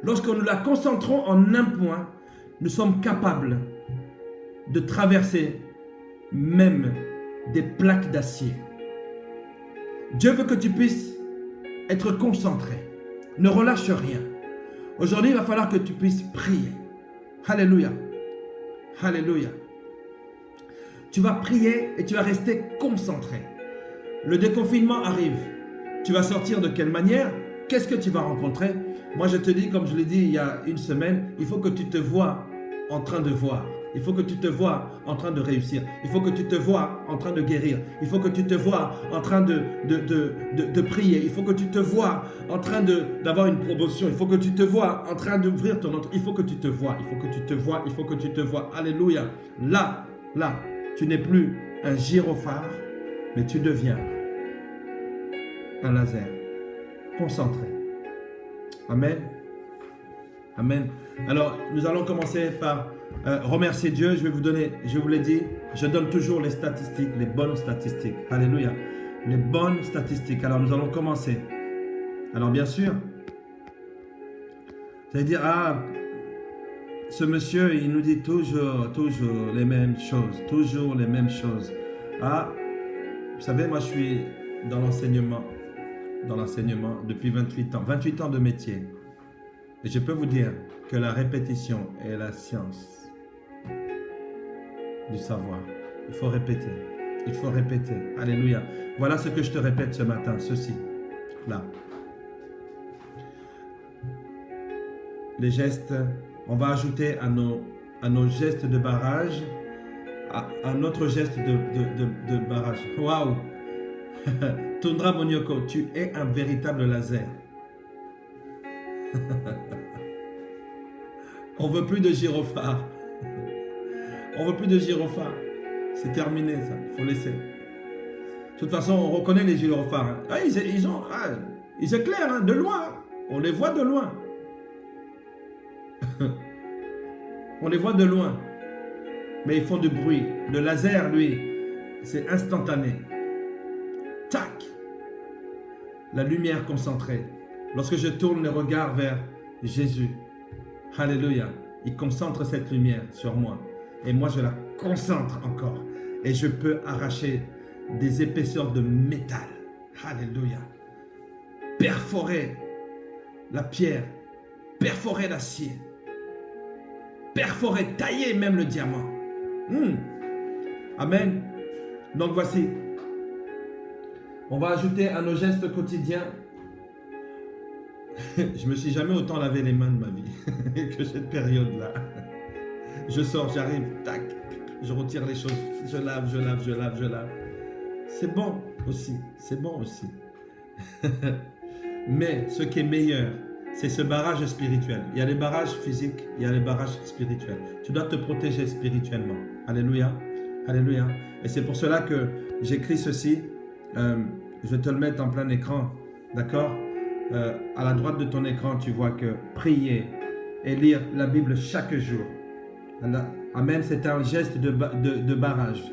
lorsque nous la concentrons en un point, nous sommes capables de traverser même des plaques d'acier. Dieu veut que tu puisses être concentré. Ne relâche rien. Aujourd'hui, il va falloir que tu puisses prier. Alléluia. Alléluia. Tu vas prier et tu vas rester concentré. Le déconfinement arrive. Tu vas sortir de quelle manière? Qu'est-ce que tu vas rencontrer? Moi, je te dis, comme je l'ai dit il y a une semaine, il faut que tu te vois en train de voir. Il faut que tu te vois en train de réussir. Il faut que tu te vois en train de guérir. Il faut que tu te vois en train de prier. Il faut que tu te vois en train d'avoir une promotion. Il faut que tu te vois en train d'ouvrir ton entreprise. Il faut que tu te vois. Il faut que tu te vois. Il faut que tu te vois. Alléluia. Là, tu n'es plus un gyrophare, mais tu deviens un laser concentré. Amen. Amen. Alors, nous allons commencer par remercier Dieu. Je vais vous donner, je vous l'ai dit, je donne toujours les statistiques, les bonnes statistiques. Alléluia. Les bonnes statistiques. Alors, nous allons commencer. Alors, bien sûr, vous allez dire, ce monsieur, il nous dit toujours les mêmes choses. Toujours les mêmes choses. Ah, vous savez, moi, je suis dans l'enseignement depuis 28 ans. 28 ans de métier. Et je peux vous dire que la répétition est la science du savoir. Il faut répéter. Il faut répéter. Alléluia. Voilà ce que je te répète ce matin. Ceci. Là. Les gestes, on va ajouter à nos gestes de barrage, à notre geste de barrage. Waouh! Tundra Monioko, tu es un véritable laser. On veut plus de gyrophare. On veut plus de gyrophare. C'est terminé ça, il faut laisser. De toute façon, on reconnaît les gyrophares. Hein. Ah, ils éclairent hein, de loin. On les voit de loin. On les voit de loin. Mais ils font du bruit. Le laser, lui, c'est instantané. Tac! La lumière concentrée. Lorsque je tourne le regard vers Jésus, alléluia, il concentre cette lumière sur moi. Et moi, je la concentre encore. Et je peux arracher des épaisseurs de métal. Alléluia. Perforer la pierre. Perforer l'acier. Perforer, tailler même le diamant. Amen. Donc voici. On va ajouter à nos gestes quotidiens. Je me suis jamais autant lavé les mains de ma vie que cette période-là. Je sors, j'arrive, tac, je retire les choses, je lave. C'est bon aussi, c'est bon aussi. Mais ce qui est meilleur, c'est ce barrage spirituel. Il y a les barrages physiques, il y a les barrages spirituels. Tu dois te protéger spirituellement. Alléluia, alléluia. Et c'est pour cela que j'écris ceci. Je vais te le mettre en plein écran, d'accord? À la droite de ton écran, tu vois que prier et lire la Bible chaque jour. Amen, c'est un geste de barrage.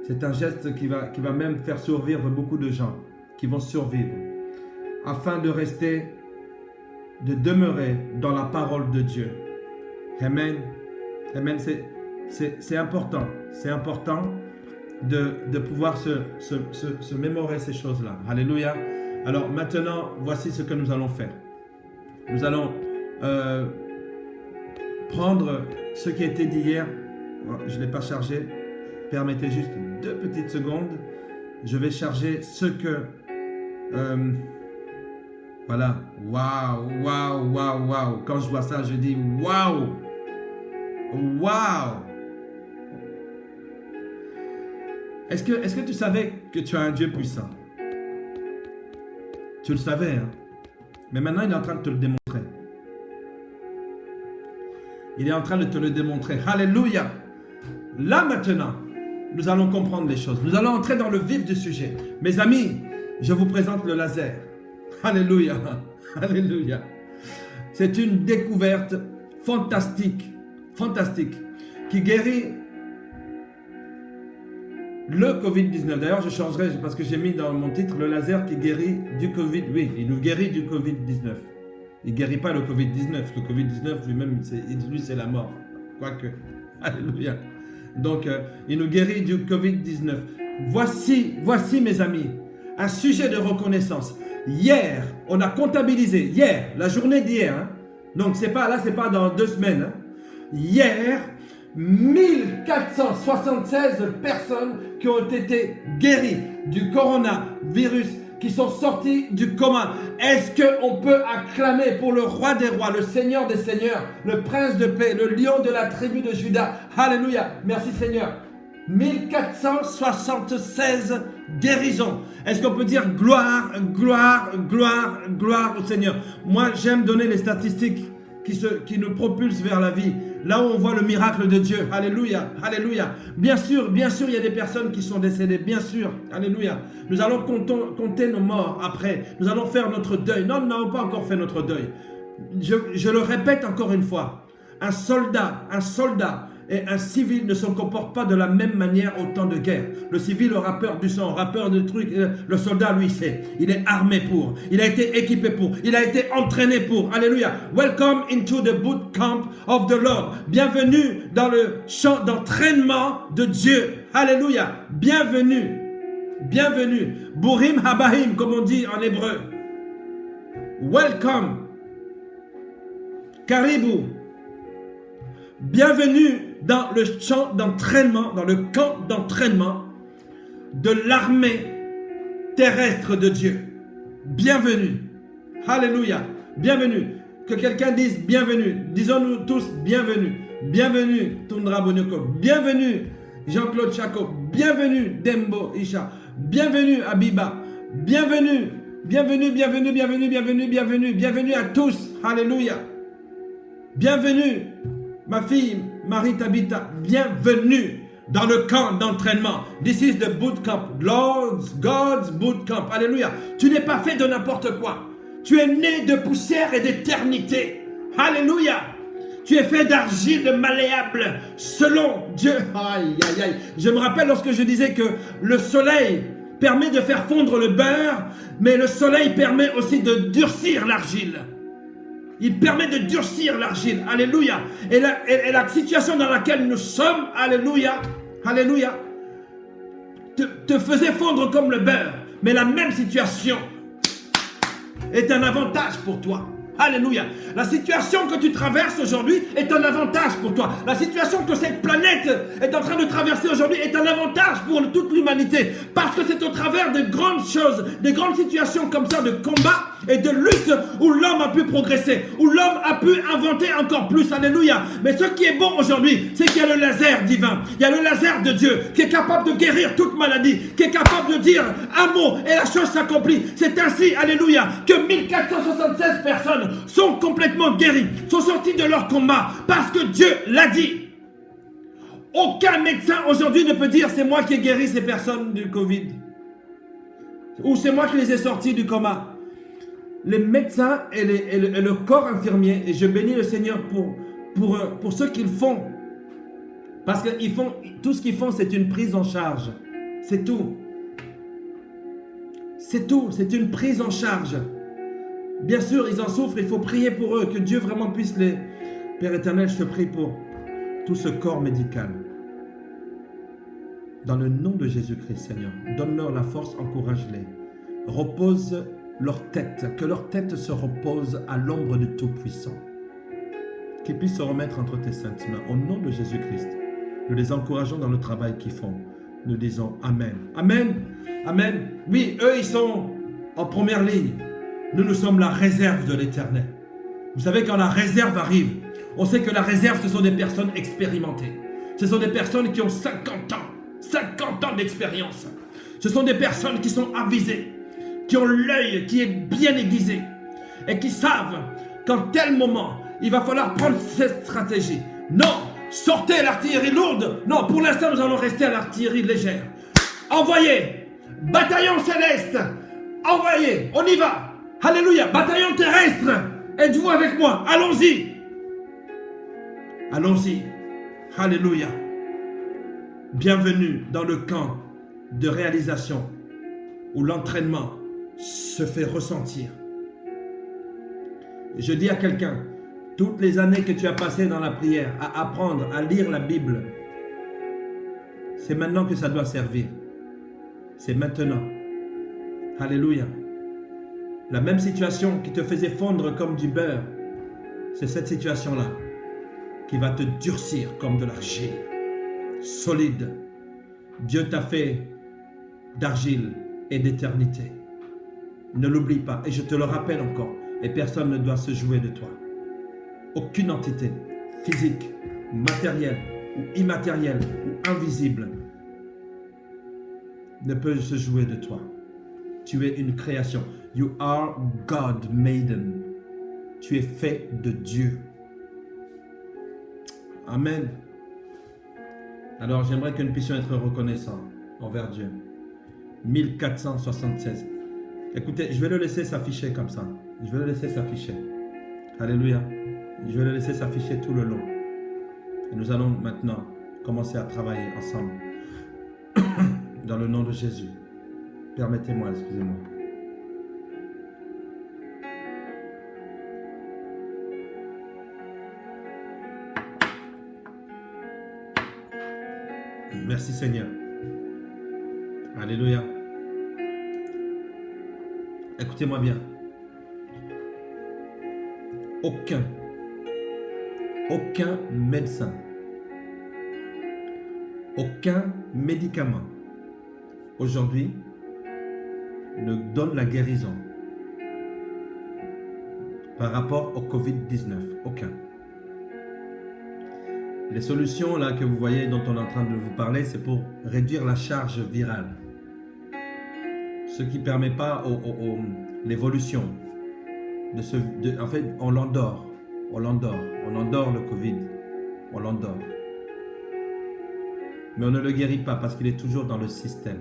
C'est un geste qui va même faire survivre beaucoup de gens qui vont survivre. Afin de rester, de demeurer dans la parole de Dieu. Amen. Amen, c'est important. C'est important de pouvoir se mémorer ces choses-là. Alléluia. Alors maintenant, voici ce que nous allons faire. Nous allons prendre ce qui a été dit hier. Je ne l'ai pas chargé. Permettez juste 2 petites secondes. Je vais charger ce que... voilà. Waouh, waouh, waouh, waouh. Quand je vois ça, je dis waouh. Waouh. Est-ce que tu savais que tu as un Dieu puissant? Tu le savais, hein? Mais maintenant, il est en train de te le démontrer. Il est en train de te le démontrer. Alléluia! Là, maintenant, nous allons comprendre les choses. Nous allons entrer dans le vif du sujet. Mes amis, je vous présente le laser. Alléluia! Alléluia! C'est une découverte fantastique, fantastique, qui guérit le Covid-19. D'ailleurs, je changerai parce que j'ai mis dans mon titre le laser qui guérit du Covid. Oui, il nous guérit du Covid-19. Il ne guérit pas le Covid-19. Le Covid-19 lui-même, lui, c'est la mort. Quoique. Alléluia. Donc, il nous guérit du Covid-19. Voici, mes amis, un sujet de reconnaissance. Hier, on a comptabilisé. Hier, la journée d'hier. Hein, donc, c'est pas dans 2 semaines. Hein, hier, 1476 personnes qui ont été guéries du coronavirus, qui sont sorties du coma. Est-ce qu'on peut acclamer pour le roi des rois, le seigneur des seigneurs, le prince de paix, le lion de la tribu de Juda? Alléluia, merci Seigneur. 1476 guérisons. Est-ce qu'on peut dire gloire, gloire, gloire, gloire au Seigneur? Moi, j'aime donner les statistiques qui nous propulsent vers la vie. Là où on voit le miracle de Dieu. Alléluia, alléluia. Bien sûr, il y a des personnes qui sont décédées. Bien sûr, alléluia. Nous allons compter nos morts après. Nous allons faire notre deuil. Non, nous n'avons pas encore fait notre deuil. Je le répète encore une fois. Un soldat et un civil ne se comporte pas de la même manière au temps de guerre. Le civil aura peur du sang, aura peur de trucs. Le soldat, lui, sait. Il est armé pour. Il a été équipé pour. Il a été entraîné pour. Alléluia. Welcome into the boot camp of the Lord. Bienvenue dans le champ d'entraînement de Dieu. Alléluia. Bienvenue. Bienvenue. Burim Habahim, comme on dit en hébreu. Welcome. Caribou. Bienvenue dans le champ d'entraînement, dans le camp d'entraînement de l'armée terrestre de Dieu. Bienvenue. Alléluia. Bienvenue. Que quelqu'un dise bienvenue. Disons-nous tous bienvenue. Bienvenue Tundra Bonyoko. Bienvenue Jean-Claude Chaco. Bienvenue Dembo Isha. Bienvenue Abiba. Bienvenue. Bienvenue, bienvenue, bienvenue, bienvenue, bienvenue. Bienvenue à tous. Alléluia. Bienvenue ma fille Marie Tabitha, bienvenue dans le camp d'entraînement. This is the boot camp, God's boot camp. Alléluia. Tu n'es pas fait de n'importe quoi. Tu es né de poussière et d'éternité. Alléluia. Tu es fait d'argile malléable selon Dieu. Aïe, aïe, aïe. Je me rappelle lorsque je disais que le soleil permet de faire fondre le beurre, mais le soleil permet aussi de durcir l'argile. Il permet de durcir l'argile. Alléluia. Et la situation dans laquelle nous sommes, alléluia, alléluia, te faisait fondre comme le beurre. Mais la même situation est un avantage pour toi. Alléluia. La situation que tu traverses aujourd'hui est un avantage pour toi. La situation que cette planète est en train de traverser aujourd'hui est un avantage pour toute l'humanité. Parce que c'est au travers de grandes choses, de grandes situations comme ça, de combat et de lutte, où l'homme a pu progresser, où l'homme a pu inventer encore plus. Alléluia. Mais ce qui est bon aujourd'hui, c'est qu'il y a le laser divin. Il y a le laser de Dieu qui est capable de guérir toute maladie, qui est capable de dire un mot et la chose s'accomplit. C'est ainsi, alléluia, que 1476 personnes sont complètement guéries, sont sorties de leur combat parce que Dieu l'a dit. Aucun médecin aujourd'hui ne peut dire c'est moi qui ai guéri ces personnes du Covid ou c'est moi qui les ai sortis du coma. Les médecins et le corps infirmier, et je bénis le Seigneur pour ce qu'ils font, parce que tout ce qu'ils font, c'est une prise en charge. C'est tout. C'est tout, c'est une prise en charge. Bien sûr, ils en souffrent, il faut prier pour eux, que Dieu vraiment puisse les... Père éternel, je te prie pour tout ce corps médical. Dans le nom de Jésus-Christ, Seigneur, donne-leur la force, encourage-les. Repose leur tête, que leur tête se repose à l'ombre du Tout-Puissant. Qu'ils puissent se remettre entre tes saintes mains. Au nom de Jésus-Christ, nous les encourageons dans le travail qu'ils font. Nous disons Amen. Amen. Amen. Oui, eux, ils sont en première ligne. Nous sommes la réserve de l'Éternel. Vous savez, quand la réserve arrive, on sait que la réserve, ce sont des personnes expérimentées. Ce sont des personnes qui ont 50 ans d'expérience. Ce sont des personnes qui sont avisées, qui ont l'œil qui est bien aiguisé et qui savent qu'en tel moment, il va falloir prendre cette stratégie. Non, sortez l'artillerie lourde. Non, pour l'instant, nous allons rester à l'artillerie légère. Envoyez, bataillon céleste, envoyez, on y va. Alléluia, bataillon terrestre, êtes-vous avec moi? Allons-y. Allons-y. Alléluia. Bienvenue dans le camp de réalisation où l'entraînement se fait ressentir. Je dis à quelqu'un, toutes les années que tu as passées dans la prière à apprendre à lire la Bible, c'est maintenant que ça doit servir. C'est maintenant. Alléluia. La même situation qui te faisait fondre comme du beurre, c'est cette situation-là qui va te durcir comme de l'argile. Solide. Dieu t'a fait d'argile et d'éternité. Ne l'oublie pas. Et je te le rappelle encore. Et personne ne doit se jouer de toi. Aucune entité physique, matérielle ou immatérielle ou invisible ne peut se jouer de toi. Tu es une création. You are God maiden. Tu es fait de Dieu. Amen. Alors j'aimerais que nous puissions être reconnaissants envers Dieu. 1476. Écoutez, je vais le laisser s'afficher comme ça. Je vais le laisser s'afficher. Alléluia. Je vais le laisser s'afficher tout le long. Et nous allons maintenant commencer à travailler ensemble. Dans le nom de Jésus. Permettez-moi, excusez-moi. Merci Seigneur. Alléluia. Écoutez-moi bien. Aucun médecin, aucun médicament aujourd'hui ne donne la guérison par rapport au Covid-19. Aucun. Les solutions là que vous voyez, dont on est en train de vous parler, c'est pour réduire la charge virale. Ce qui ne permet pas l'évolution. En fait, on l'endort. On endort le Covid. On l'endort. Mais on ne le guérit pas parce qu'il est toujours dans le système.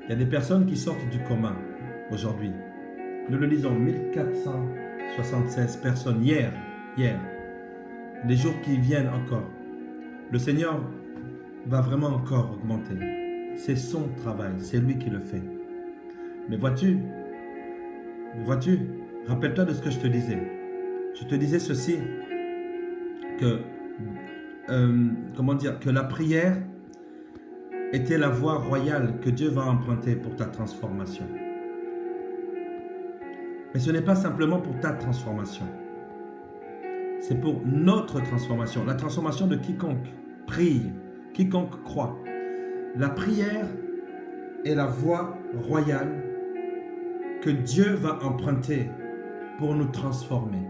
Il y a des personnes qui sortent du coma aujourd'hui. Nous le lisons, 1476 personnes hier. Les jours qui viennent encore. Le Seigneur va vraiment encore augmenter. C'est son travail, c'est lui qui le fait. Mais vois-tu, rappelle-toi de ce que je te disais. Je te disais ceci, que, que la prière était la voie royale que Dieu va emprunter pour ta transformation. Mais ce n'est pas simplement pour ta transformation. C'est pour notre transformation, la transformation de quiconque prie, quiconque croit. La prière est la voie royale que Dieu va emprunter pour nous transformer.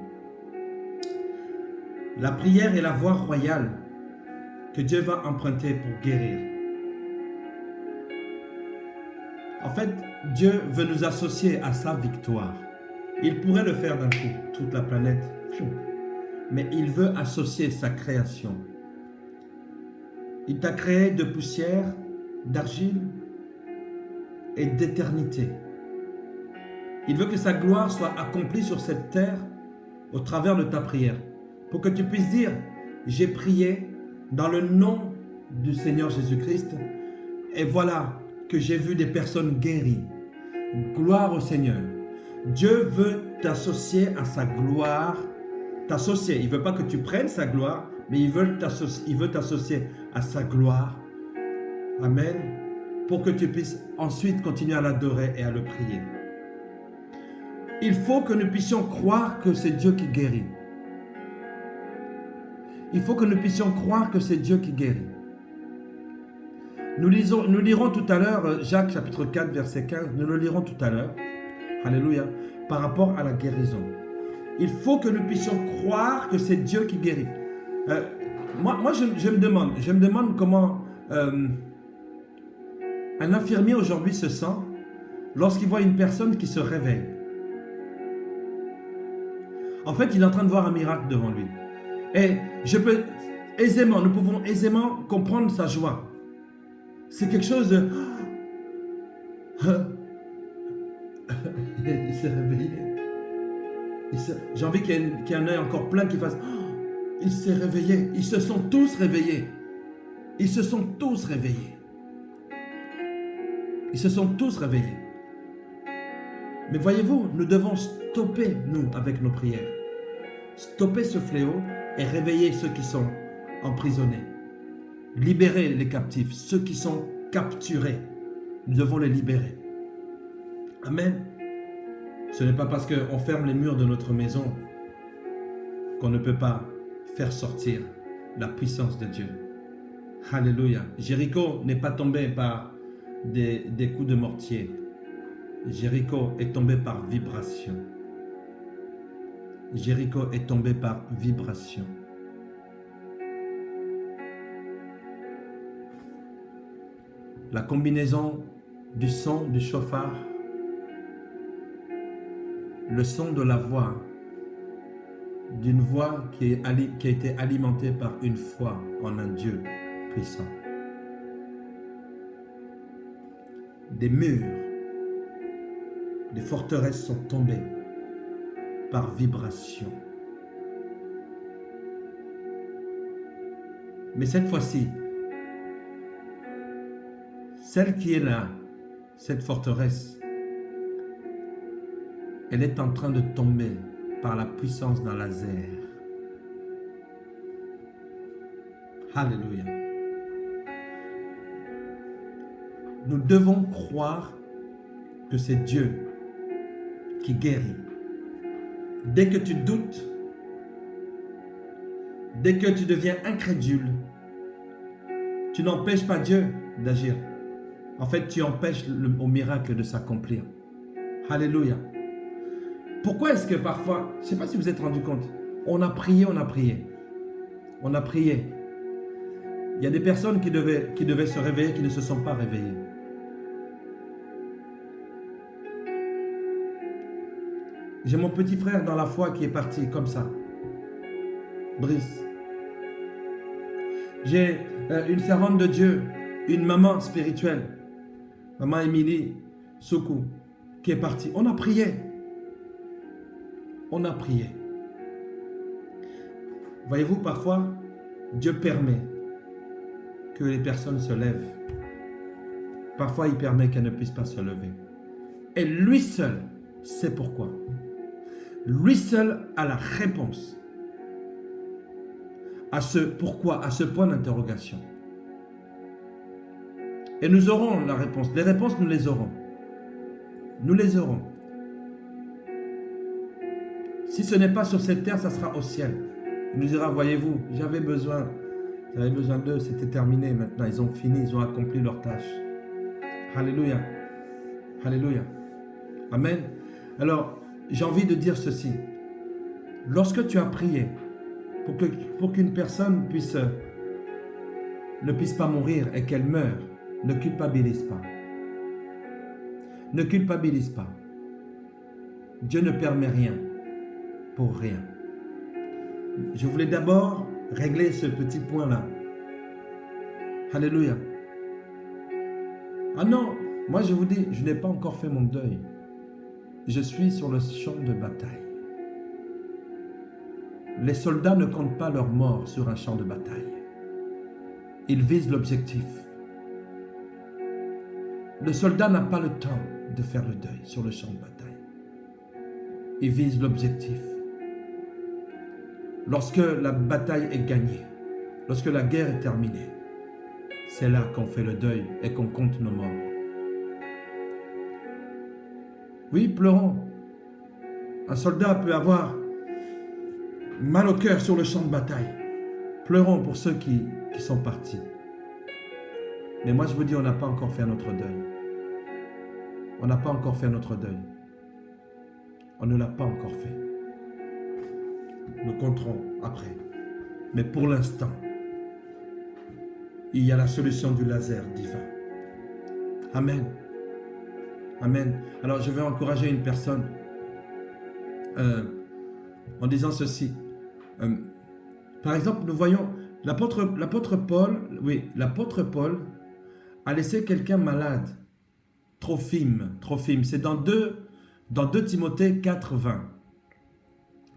La prière est la voie royale que Dieu va emprunter pour guérir. En fait, Dieu veut nous associer à sa victoire. Il pourrait le faire d'un coup, toute la planète. Mais il veut associer sa création. Il t'a créé de poussière, d'argile et d'éternité. Il veut que sa gloire soit accomplie sur cette terre au travers de ta prière. Pour que tu puisses dire, j'ai prié dans le nom du Seigneur Jésus-Christ et voilà que j'ai vu des personnes guéries. Gloire au Seigneur. Dieu veut t'associer à sa gloire. T'associer, il ne veut pas que tu prennes sa gloire, mais il veut t'associer à sa gloire. Amen. Pour que tu puisses ensuite continuer à l'adorer et à le prier. Il faut que nous puissions croire que c'est Dieu qui guérit. Il faut que nous puissions croire que c'est Dieu qui guérit. Nous lirons tout à l'heure, Jacques chapitre 4, verset 15, nous le lirons tout à l'heure. Alléluia. Par rapport à la guérison. Il faut que nous puissions croire que c'est Dieu qui guérit. Moi je me demande comment un infirmier aujourd'hui se sent lorsqu'il voit une personne qui se réveille. En fait, il est en train de voir un miracle devant lui. Et nous pouvons aisément comprendre sa joie. C'est quelque chose de... Il s'est réveillé. J'ai envie qu'il y en ait encore plein qui fassent... Il s'est réveillé. Ils se sont tous réveillés. Ils se sont tous réveillés. Ils se sont tous réveillés. Mais voyez-vous, nous devons stopper, nous, avec nos prières. Stopper ce fléau et réveiller ceux qui sont emprisonnés. Libérer les captifs, ceux qui sont capturés. Nous devons les libérer. Amen. Ce n'est pas parce qu'on ferme les murs de notre maison qu'on ne peut pas faire sortir la puissance de Dieu. Alléluia. Jéricho n'est pas tombé par des coups de mortier. Jéricho est tombé par vibration. Jéricho est tombé par vibration. La combinaison du son du chauffard, le son de la voix, d'une voix qui a été alimentée par une foi en un Dieu puissant. Des murs, des forteresses sont tombées par vibration. Mais cette fois-ci, celle qui est là, cette forteresse, elle est en train de tomber par la puissance d'un laser. Alléluia. Nous devons croire que c'est Dieu qui guérit. Dès que tu doutes, dès que tu deviens incrédule, tu n'empêches pas Dieu d'agir. En fait, tu empêches au miracle de s'accomplir. Alléluia. Pourquoi est-ce que parfois, je ne sais pas si vous vous êtes rendu compte, on a prié. Il y a des personnes qui devaient se réveiller, qui ne se sont pas réveillées. J'ai mon petit frère dans la foi qui est parti comme ça. Brice. J'ai une servante de Dieu, une maman spirituelle, maman Émilie Soukou, qui est partie. On a prié. Voyez-vous, parfois, Dieu permet que les personnes se lèvent. Parfois, il permet qu'elles ne puissent pas se lever. Et lui seul sait pourquoi. Lui seul a la réponse à ce pourquoi, à ce point d'interrogation. Et nous aurons la réponse. Les réponses, nous les aurons. Nous les aurons. Si ce n'est pas sur cette terre, ça sera au ciel. Il nous dira, voyez-vous, j'avais besoin d'eux, c'était terminé maintenant. Ils ont fini, ils ont accompli leur tâche. Alléluia. Alléluia. Amen. Alors, j'ai envie de dire ceci. Lorsque tu as prié pour qu'une personne ne puisse pas mourir et qu'elle meure, ne culpabilise pas. Ne culpabilise pas. Dieu ne permet rien pour rien. Je voulais d'abord régler ce petit point-là. Alléluia. Ah non, moi je vous dis, je n'ai pas encore fait mon deuil. Je suis sur le champ de bataille. Les soldats ne comptent pas leur mort sur un champ de bataille. Ils visent l'objectif. Le soldat n'a pas le temps de faire le deuil sur le champ de bataille. Il vise l'objectif. Lorsque la bataille est gagnée, lorsque la guerre est terminée, c'est là qu'on fait le deuil et qu'on compte nos morts. Oui, pleurons. Un soldat peut avoir mal au cœur sur le champ de bataille. Pleurons pour ceux qui sont partis. Mais moi je vous dis, on n'a pas encore fait notre deuil. On n'a pas encore fait notre deuil. On ne l'a pas encore fait. Nous compterons après. Mais pour l'instant, il y a la solution du laser divin. Amen. Amen. Alors je vais encourager une personne en disant ceci. Par exemple, nous voyons l'apôtre Paul a laissé quelqu'un malade. Trophime. C'est dans 2 Timothée 4, 20.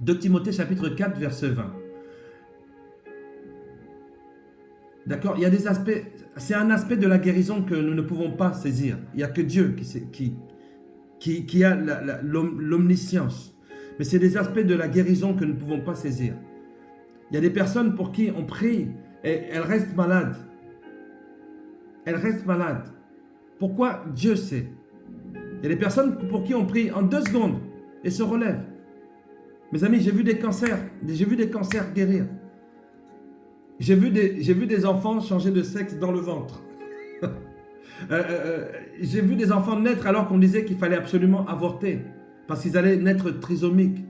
2 Timothée chapitre 4, verset 20. D'accord? Il y a des aspects, c'est un aspect de la guérison que nous ne pouvons pas saisir. Il n'y a que Dieu qui a l'omniscience. Mais c'est des aspects de la guérison que nous ne pouvons pas saisir. Il y a des personnes pour qui on prie et elles restent malades. Elles restent malades. Pourquoi? Dieu sait. Il y a des personnes pour qui on prie en 2 secondes et se relèvent. Mes amis, j'ai vu des cancers guérir. J'ai vu des enfants changer de sexe dans le ventre. J'ai vu des enfants naître alors qu'on disait qu'il fallait absolument avorter parce qu'ils allaient naître trisomiques.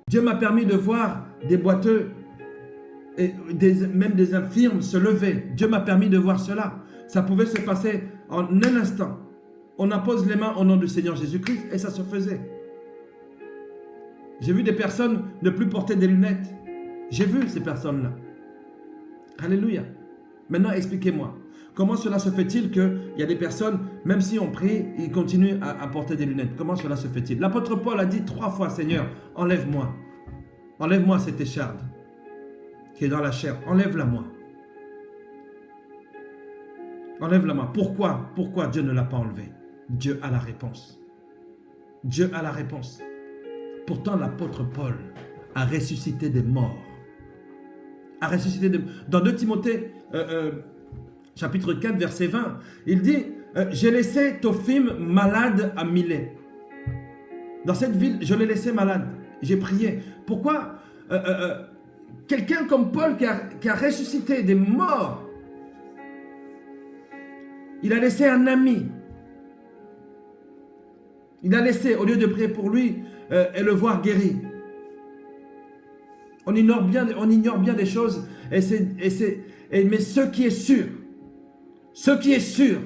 Dieu m'a permis de voir des boiteux et même des infirmes se lever. Dieu m'a permis de voir cela. Ça pouvait se passer en un instant. On impose les mains au nom du Seigneur Jésus-Christ et ça se faisait. J'ai vu des personnes ne plus porter des lunettes. J'ai vu ces personnes-là. Alléluia. Maintenant, expliquez-moi. Comment cela se fait-il qu'il y a des personnes, même si on prie, ils continuent à porter des lunettes? Comment cela se fait-il? L'apôtre Paul a dit 3 fois, Seigneur, enlève-moi. Enlève-moi cette écharde. qui est dans la chair, enlève-la moi. Enlève-la moi. Pourquoi Dieu ne l'a pas enlevé? Dieu a la réponse. Dieu a la réponse. Pourtant, l'apôtre Paul a ressuscité des morts. Dans 2 Timothée, chapitre 4, verset 20, il dit, j'ai laissé Tophime malade à Milet. Dans cette ville, je l'ai laissé malade. J'ai prié. Pourquoi quelqu'un comme Paul qui a ressuscité des morts, il a laissé un ami. Il a laissé, au lieu de prier pour lui et le voir guéri. On ignore bien des choses, mais ce qui est sûr,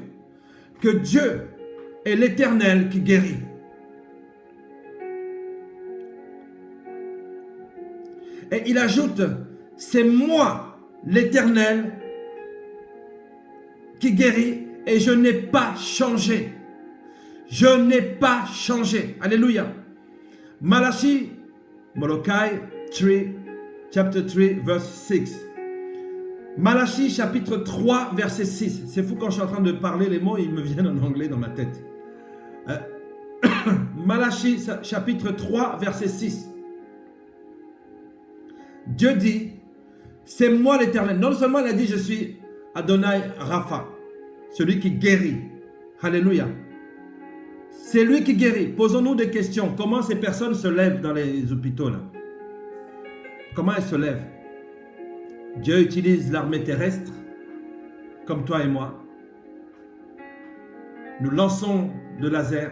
que Dieu est l'Éternel qui guérit. Et il ajoute, c'est moi l'Éternel qui guérit et je n'ai pas changé. Je n'ai pas changé. Alléluia. Malachi, Molokai 3, chapter 3, verse 6. Malachi, chapitre 3, verset 6. C'est fou quand je suis en train de parler, les mots, ils me viennent en anglais dans ma tête. Malachi, chapitre 3, verset 6. Dieu dit, c'est moi l'Éternel. Non seulement il a dit, je suis Adonai Rapha, celui qui guérit. Alléluia. C'est lui qui guérit. Posons-nous des questions. Comment ces personnes se lèvent dans les hôpitaux là? Comment elles se lèvent? Dieu utilise l'armée terrestre, comme toi et moi. Nous lançons de laser,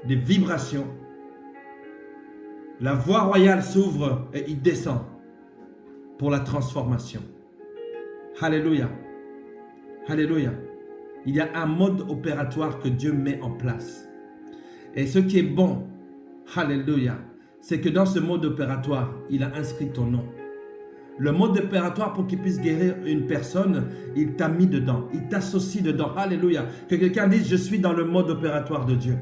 des vibrations. La voie royale s'ouvre et il descend pour la transformation. Alléluia. Alléluia. Il y a un mode opératoire que Dieu met en place. Et ce qui est bon, alléluia, c'est que dans ce mode opératoire, il a inscrit ton nom. Le mode opératoire pour qu'il puisse guérir une personne, il t'a mis dedans, il t'associe dedans. Alléluia. Que quelqu'un dise, je suis dans le mode opératoire de Dieu.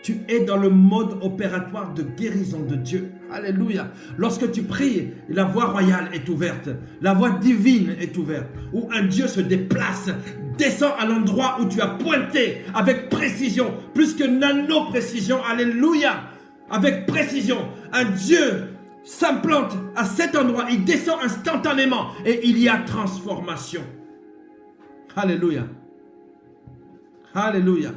Tu es dans le mode opératoire de guérison de Dieu. Alléluia. Lorsque tu pries, la voie royale est ouverte. La voie divine est ouverte. Où un Dieu se déplace, descend à l'endroit où tu as pointé avec précision. Plus que nano-précision. Alléluia. Avec précision. Un Dieu s'implante à cet endroit. Il descend instantanément. Et il y a transformation. Alléluia. Alléluia.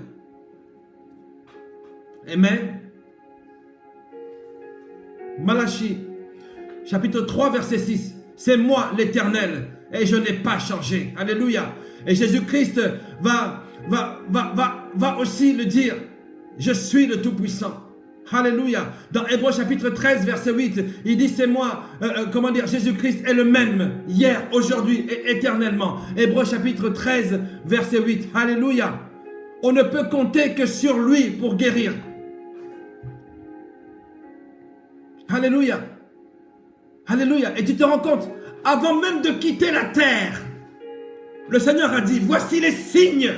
Amen. Malachi, chapitre 3, verset 6. C'est moi l'Éternel et je n'ai pas changé. Alléluia. Et Jésus-Christ va aussi le dire. Je suis le Tout-Puissant. Alléluia. Dans Hébreux chapitre 13, verset 8, il dit c'est moi, Jésus-Christ est le même hier, aujourd'hui et éternellement. Hébreux chapitre 13, verset 8. Alléluia. On ne peut compter que sur lui pour guérir. Alléluia. Alléluia. Et tu te rends compte, avant même de quitter la terre, le Seigneur a dit, voici les signes.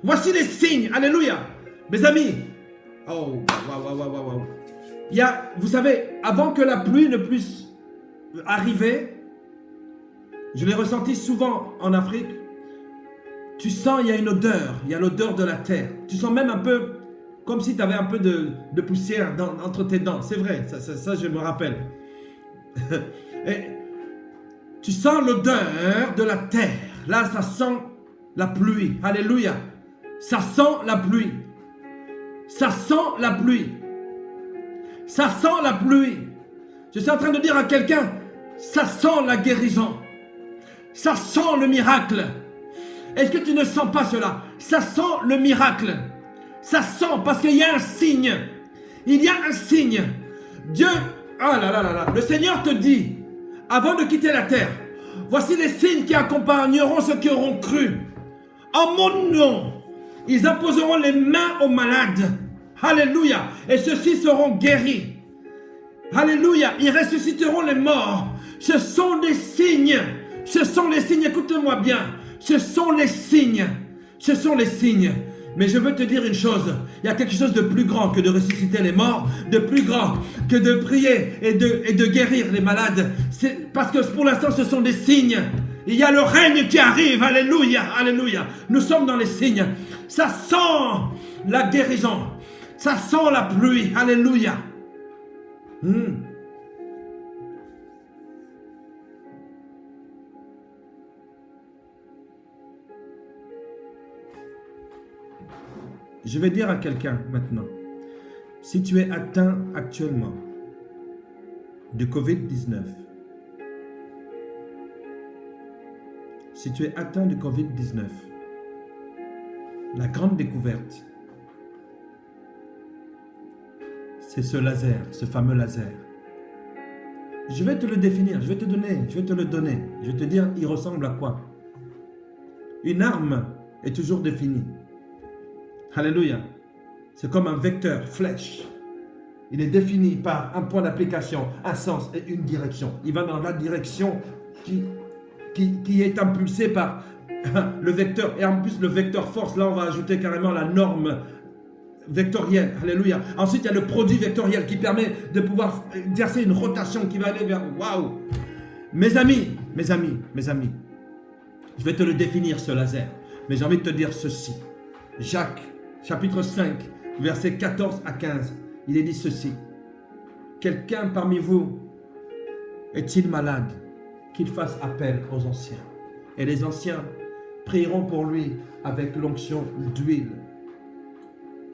Voici les signes. Alléluia. Mes amis, oh, waouh. Vous savez, avant que la pluie ne puisse arriver, je l'ai ressenti souvent en Afrique, tu sens, il y a une odeur, il y a l'odeur de la terre. Tu sens même un peu comme si tu avais un peu de poussière entre tes dents. C'est vrai, ça je me rappelle. Et tu sens l'odeur de la terre. Là, ça sent la pluie. Alléluia. Ça sent la pluie. Ça sent la pluie. Ça sent la pluie. Je suis en train de dire à quelqu'un, ça sent la guérison. Ça sent le miracle. Est-ce que tu ne sens pas cela? Ça sent le miracle. Ça sent parce qu'il y a un signe. Il y a un signe. Dieu, le Seigneur te dit, avant de quitter la terre, voici les signes qui accompagneront ceux qui auront cru. En mon nom, ils imposeront les mains aux malades. Alléluia. Et ceux-ci seront guéris. Alléluia. Ils ressusciteront les morts. Ce sont des signes. Ce sont les signes. Écoute-moi bien. Ce sont les signes. Ce sont les signes. Mais je veux te dire une chose, il y a quelque chose de plus grand que de ressusciter les morts, de plus grand que de prier et de guérir les malades. Parce que pour l'instant, ce sont des signes. Il y a le règne qui arrive, alléluia, alléluia. Nous sommes dans les signes. Ça sent la guérison, ça sent la pluie, alléluia. Je vais dire à quelqu'un maintenant, si tu es atteint actuellement de Covid-19, si tu es atteint de Covid-19, la grande découverte, c'est ce laser, ce fameux laser. Je vais te le définir, je vais te le donner. Je vais te dire, il ressemble à quoi? Une arme est toujours définie. Alléluia. C'est comme un vecteur, flèche. Il est défini par un point d'application, un sens et une direction. Il va dans la direction qui est impulsée par le vecteur. Et en plus, le vecteur force, là, on va ajouter carrément la norme vectorielle. Alléluia. Ensuite, il y a le produit vectoriel qui permet de pouvoir exercer une rotation qui va aller vers... Waouh! Mes amis, je vais te le définir, ce laser. Mais j'ai envie de te dire ceci. Jacques, chapitre 5, versets 14 à 15. Il est dit ceci. Quelqu'un parmi vous est-il malade? Qu'il fasse appel aux anciens. Et les anciens prieront pour lui avec l'onction d'huile.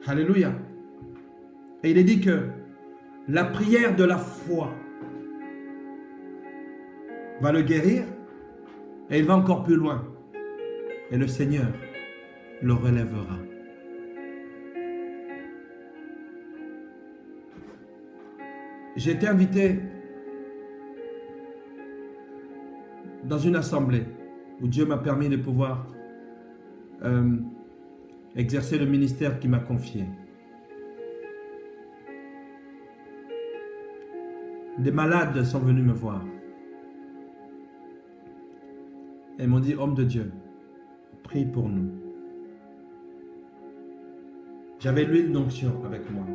Alléluia. Et il est dit que la prière de la foi va le guérir et il va encore plus loin. Et le Seigneur le relèvera. J'ai été invité dans une assemblée où Dieu m'a permis de pouvoir exercer le ministère qu'il m'a confié. Des malades sont venus me voir et m'ont dit, homme de Dieu, prie pour nous. J'avais l'huile d'onction avec moi.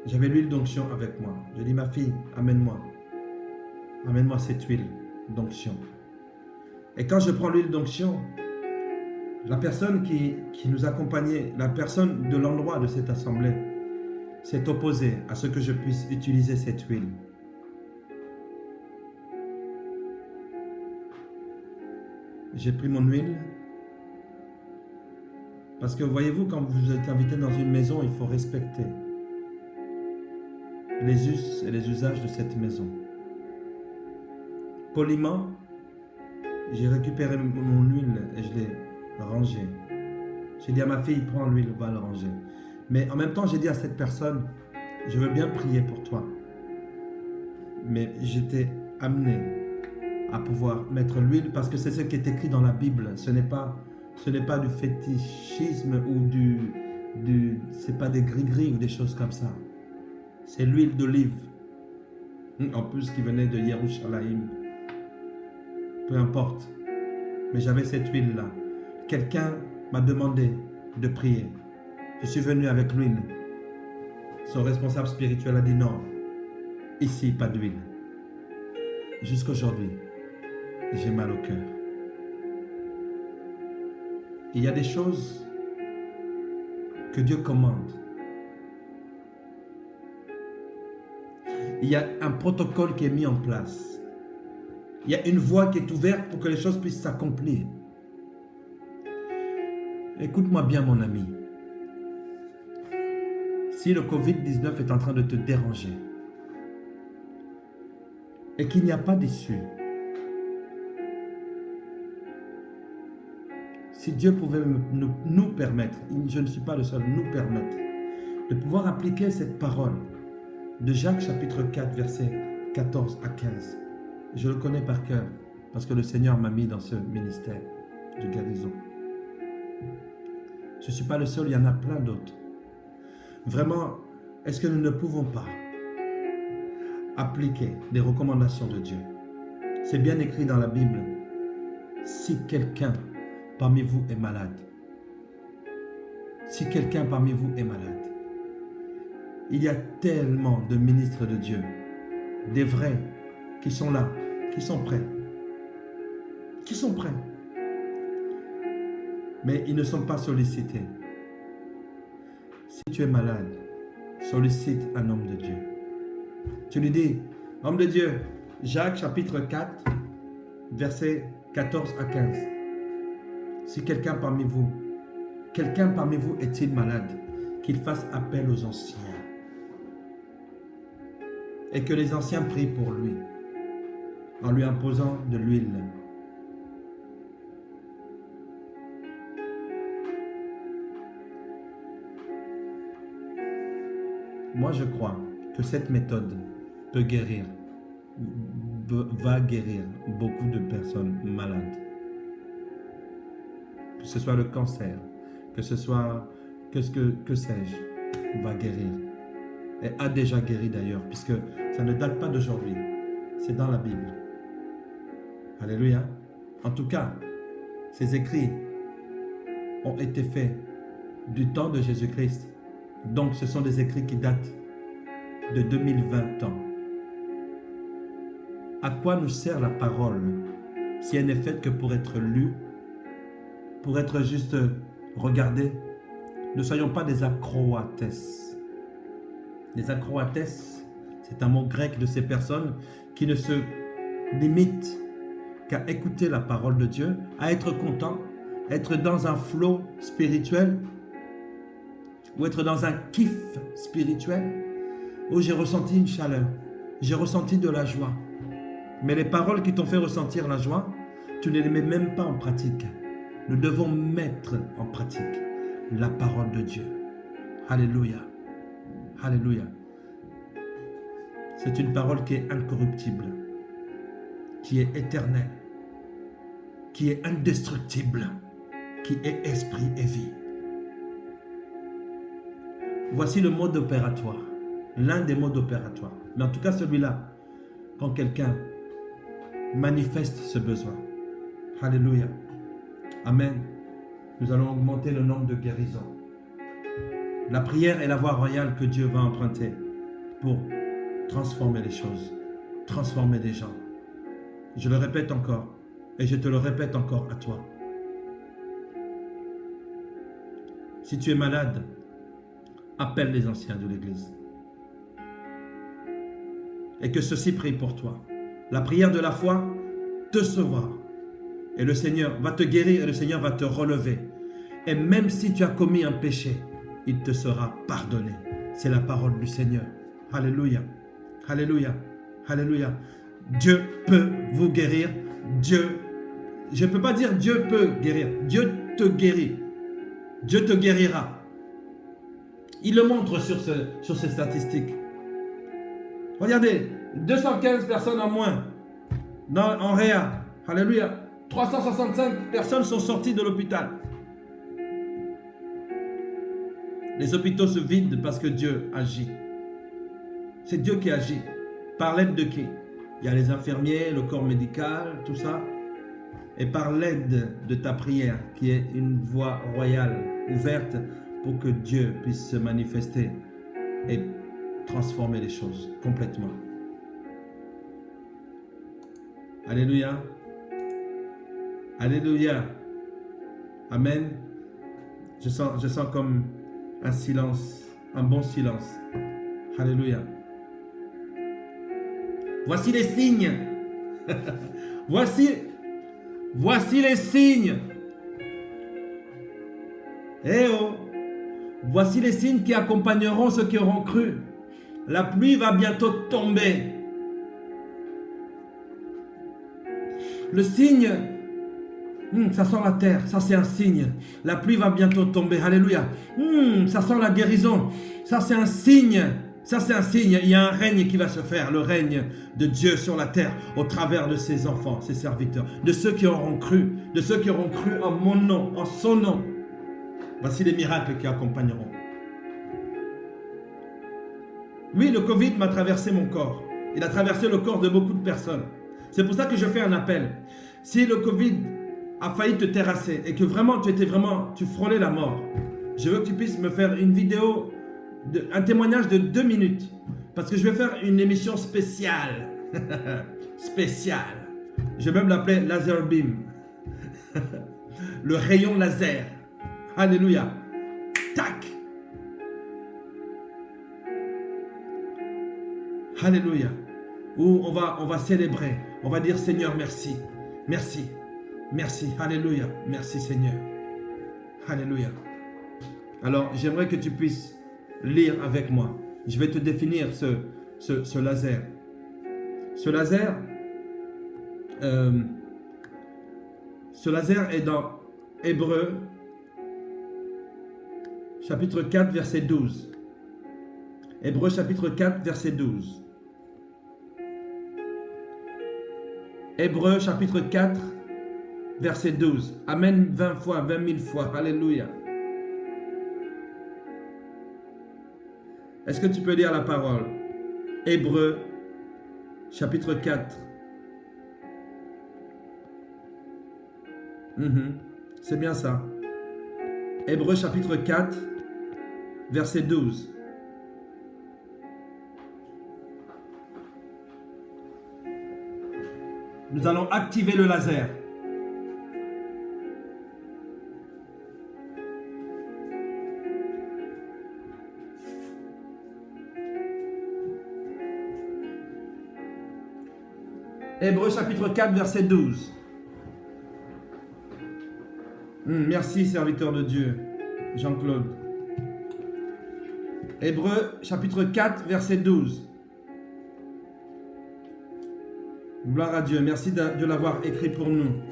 J'avais l'huile d'onction avec moi. J'ai dit, ma fille, amène-moi cette huile d'onction. Et quand je prends l'huile d'onction, la personne qui nous accompagnait, la personne de l'endroit de cette assemblée, s'est opposée à ce que je puisse utiliser cette huile. J'ai pris mon huile, parce que voyez-vous, quand vous êtes invité dans une maison, il faut respecter les us et les usages de cette maison. Poliment, j'ai récupéré mon huile et je l'ai rangée. J'ai dit à ma fille, prends l'huile, va le ranger. Mais en même temps, j'ai dit à cette personne, je veux bien prier pour toi. Mais j'étais amené à pouvoir mettre l'huile parce que c'est ce qui est écrit dans la Bible. Ce n'est pas du fétichisme ou c'est pas des gris-gris ou des choses comme ça. C'est l'huile d'olive. En plus, qui venait de Yerushalayim. Peu importe. Mais j'avais cette huile-là. Quelqu'un m'a demandé de prier. Je suis venu avec l'huile. Son responsable spirituel a dit non. Ici, pas d'huile. Jusqu'aujourd'hui, j'ai mal au cœur. Il y a des choses que Dieu commande. Il y a un protocole qui est mis en place. Il y a une voie qui est ouverte pour que les choses puissent s'accomplir. Écoute-moi bien, mon ami. Si le Covid-19 est en train de te déranger et qu'il n'y a pas d'issue, si Dieu pouvait nous permettre, je ne suis pas le seul, nous permettre de pouvoir appliquer cette parole de Jacques chapitre 4, versets 14 à 15. Je le connais par cœur parce que le Seigneur m'a mis dans ce ministère de guérison. Je ne suis pas le seul, il y en a plein d'autres. Vraiment, est-ce que nous ne pouvons pas appliquer les recommandations de Dieu? C'est bien écrit dans la Bible Si quelqu'un parmi vous est malade, si quelqu'un parmi vous est malade, il y a tellement de ministres de Dieu, des vrais, qui sont là, qui sont prêts. Qui sont prêts. Mais ils ne sont pas sollicités. Si tu es malade, sollicite un homme de Dieu. Tu lui dis, homme de Dieu, Jacques chapitre 4, versets 14 à 15. Si quelqu'un parmi vous est-il malade, qu'il fasse appel aux anciens. Et que les anciens prient pour lui, en lui imposant de l'huile. Moi, je crois que cette méthode peut guérir, va guérir beaucoup de personnes malades. Que ce soit le cancer, que ce soit, que sais-je, va guérir. Et a déjà guéri d'ailleurs, puisque ça ne date pas d'aujourd'hui. C'est dans la Bible. Alléluia. En tout cas, ces écrits ont été faits du temps de Jésus-Christ. Donc, ce sont des écrits qui datent de 2020 ans. À quoi nous sert la parole si elle n'est faite que pour être lue, pour être juste regardée? Ne soyons pas des acroates. Les acroates, c'est un mot grec de ces personnes qui ne se limitent qu'à écouter la parole de Dieu, à être content, être dans un flot spirituel, ou être dans un kiff spirituel, où j'ai ressenti une chaleur, j'ai ressenti de la joie. Mais les paroles qui t'ont fait ressentir la joie, tu ne les mets même pas en pratique. Nous devons mettre en pratique la parole de Dieu. Alléluia. Alléluia. C'est une parole qui est incorruptible, qui est éternelle, qui est indestructible, qui est esprit et vie. Voici le mode opératoire, l'un des modes opératoires. Mais en tout cas celui-là, quand quelqu'un manifeste ce besoin. Alléluia. Amen. Nous allons augmenter le nombre de guérisons. La prière est la voie royale que Dieu va emprunter pour transformer les choses, transformer des gens. Je le répète encore, et je te le répète encore à toi. Si tu es malade, appelle les anciens de l'Église. Et que ceux-ci prient pour toi. La prière de la foi te sauvera. Et le Seigneur va te guérir et le Seigneur va te relever. Et même si tu as commis un péché, il te sera pardonné. C'est la parole du Seigneur. Alléluia. Alléluia. Alléluia. Dieu peut vous guérir. Dieu, je ne peux pas dire Dieu peut guérir. Dieu te guérit. Dieu te guérira. Il le montre sur ces statistiques. Regardez, 215 personnes en moins en Réa. Alléluia. 365 personnes sont sorties de l'hôpital. Les hôpitaux se vident parce que Dieu agit. C'est Dieu qui agit. Par l'aide de qui? Il y a les infirmiers, le corps médical, tout ça. Et par l'aide de ta prière, qui est une voie royale, ouverte, pour que Dieu puisse se manifester et transformer les choses complètement. Alléluia. Alléluia. Amen. Je sens comme un silence, un bon silence. Alléluia. Voici les signes. Voici les signes. Eh oh. Voici les signes qui accompagneront ceux qui auront cru. La pluie va bientôt tomber. Le signe, ça sent la terre, ça c'est un signe. La pluie va bientôt tomber, alléluia. Ça sent la guérison, ça c'est un signe. Ça c'est un signe, il y a un règne qui va se faire, le règne de Dieu sur la terre, au travers de ses enfants, ses serviteurs, de ceux qui auront cru, en mon nom, en son nom. Voici les miracles qui accompagneront. Oui, le Covid m'a traversé mon corps. Il a traversé le corps de beaucoup de personnes. C'est pour ça que je fais un appel. Si le Covid a failli te terrasser et que vraiment tu frôlais la mort, je veux que tu puisses me faire une vidéo, un témoignage de 2 minutes. Parce que je vais faire une émission spéciale. Spéciale. Je vais même l'appeler Laser Beam. Le rayon laser. Alléluia. Tac. Alléluia. Où on va célébrer. On va dire Seigneur merci. Merci. Merci. Alléluia. Merci Seigneur. Alléluia. Alors j'aimerais que tu puisses lire avec moi. Je vais te définir ce laser. Ce laser est dans Hébreux chapitre 4 verset 12. Hébreux chapitre 4 verset 12. Hébreux chapitre 4 verset 12. Amen 20 fois, 20 000 fois. Alléluia. Est-ce que tu peux lire la parole? Hébreux chapitre 4. C'est bien ça. Hébreux chapitre 4, verset 12. Nous allons activer le laser. Hébreux chapitre 4, verset 12. Merci, serviteur de Dieu, Jean-Claude. Hébreux chapitre 4, verset 12. Gloire à Dieu. Merci de l'avoir écrit pour nous.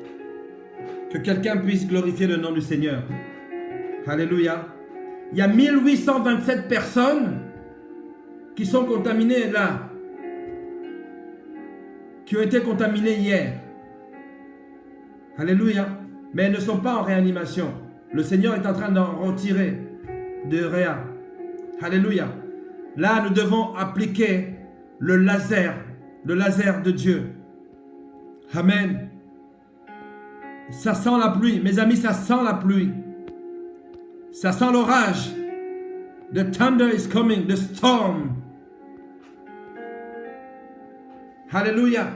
Que quelqu'un puisse glorifier le nom du Seigneur. Alléluia. Il y a 1827 personnes qui sont contaminées là. Qui ont été contaminées hier. Alléluia. Mais elles ne sont pas en réanimation. Le Seigneur est en train d'en retirer de réa. Alléluia. Là, nous devons appliquer le laser de Dieu. Amen. Ça sent la pluie. Mes amis, ça sent la pluie. Ça sent l'orage. The thunder is coming. The storm. Alléluia.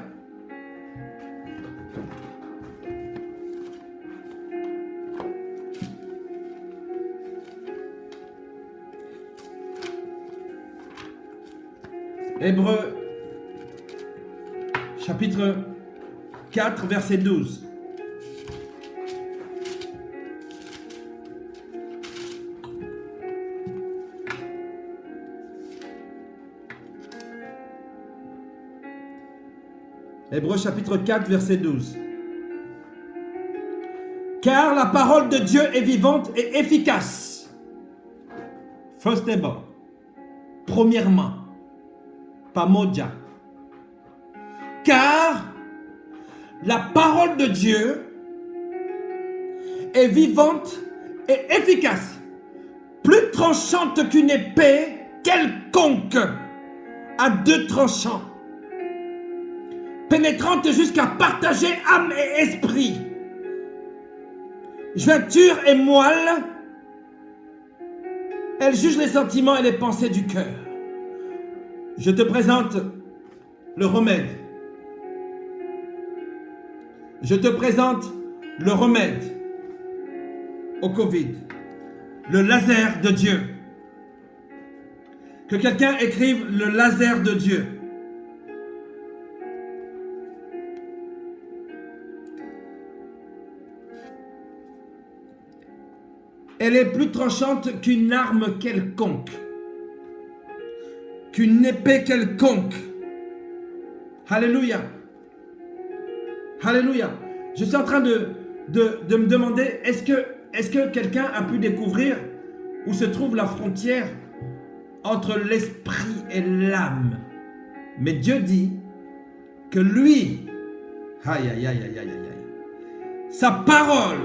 Hébreux chapitre 4 verset 12. Hébreux chapitre 4 verset 12. Car la parole de Dieu est vivante et efficace. First d'abord. Premièrement. Pamoja. Car la parole de Dieu est vivante et efficace, plus tranchante qu'une épée quelconque à 2 tranchants, pénétrante jusqu'à partager âme et esprit, jointure et moelle. Elle juge les sentiments et les pensées du cœur. Je te présente le remède. Je te présente le remède au Covid. Le laser de Dieu. Que quelqu'un écrive le laser de Dieu. Elle est plus tranchante qu'une arme quelconque. Qu'une épée quelconque. Alléluia. Alléluia. Je suis en train de me demander, est-ce que quelqu'un a pu découvrir où se trouve la frontière entre l'esprit et l'âme? Mais Dieu dit que lui, aïe, aïe, aïe, aïe, aïe, aïe, sa parole,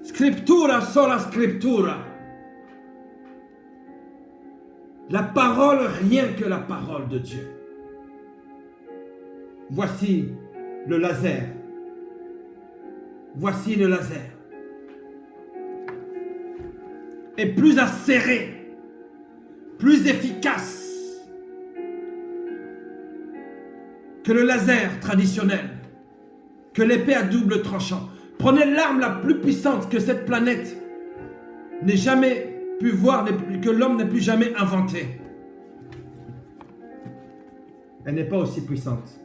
scriptura sola scriptura, la parole, rien que la parole de Dieu. Voici le laser. Voici le laser. Est plus acéré, plus efficace que le laser traditionnel, que l'épée à double tranchant. Prenez l'arme la plus puissante que cette planète n'ait jamais pu voir, que l'homme n'ait plus jamais inventée. Elle n'est pas aussi puissante,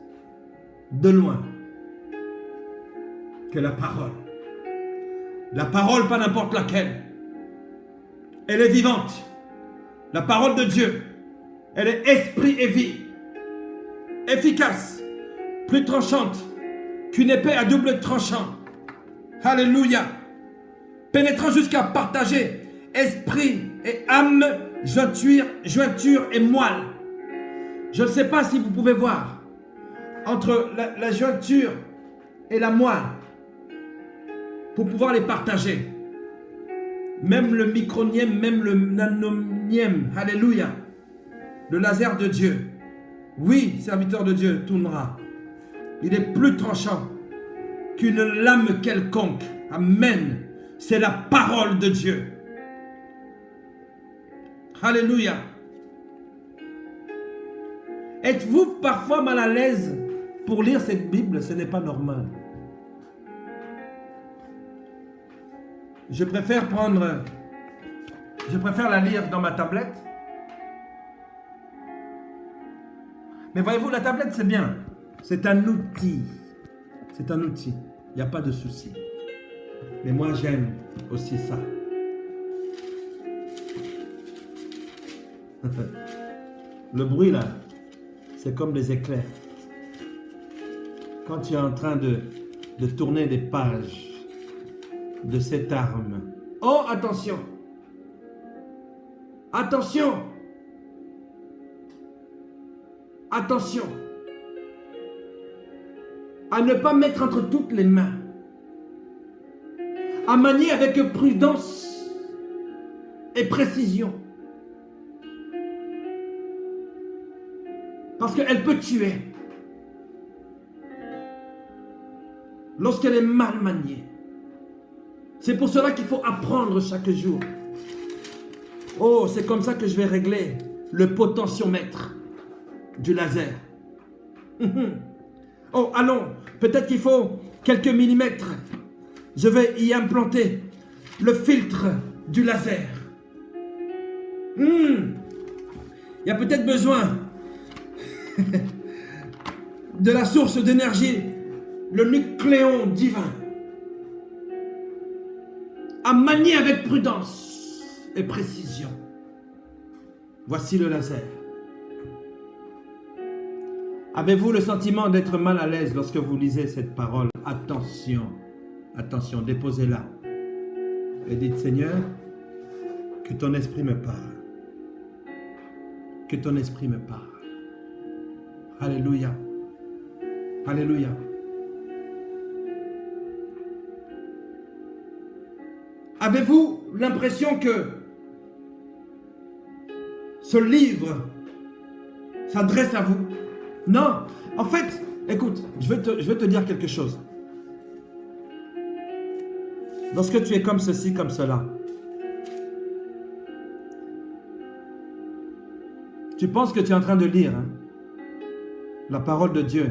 de loin, que la parole. La parole, pas n'importe laquelle. Elle est vivante. La parole de Dieu, elle est esprit et vie. Efficace, plus tranchante qu'une épée à double tranchant. Alléluia. Pénétrant jusqu'à partager esprit et âme, jointure et moelle. Je ne sais pas si vous pouvez voir entre la jointure et la moelle pour pouvoir les partager. Même le micronième, même le nanomième, alléluia, le laser de Dieu. Oui, serviteur de Dieu, tournera. Il est plus tranchant qu'une lame quelconque. Amen. C'est la parole de Dieu. Alléluia. Êtes-vous parfois mal à l'aise pour lire cette Bible? Ce n'est pas normal. Je préfère la lire dans ma tablette. Mais voyez-vous, la tablette, c'est bien. C'est un outil. C'est un outil. Il n'y a pas de souci. Mais moi, j'aime aussi ça. Le bruit, là, c'est comme des éclairs. Quand tu es en train de tourner des pages de cette arme. Oh, attention! Attention! Attention! À ne pas mettre entre toutes les mains. À manier avec prudence et précision. Parce qu'elle peut tuer. Lorsqu'elle est mal maniée. C'est pour cela qu'il faut apprendre chaque jour. Oh, c'est comme ça que je vais régler le potentiomètre du laser. Oh, allons, peut-être qu'il faut quelques millimètres. Je vais y implanter le filtre du laser. Il y a peut-être besoin de la source d'énergie, le nucléon divin. À manier avec prudence et précision. Voici le laser. Avez-vous le sentiment d'être mal à l'aise lorsque vous lisez cette parole? Attention, attention, déposez-la. Et dites, Seigneur, que ton esprit me parle. Que ton esprit me parle. Alléluia. Alléluia. Avez-vous l'impression que ce livre s'adresse à vous? Non. En fait, écoute, je vais te dire quelque chose. Lorsque tu es comme ceci, comme cela, tu penses que tu es en train de lire la parole de Dieu.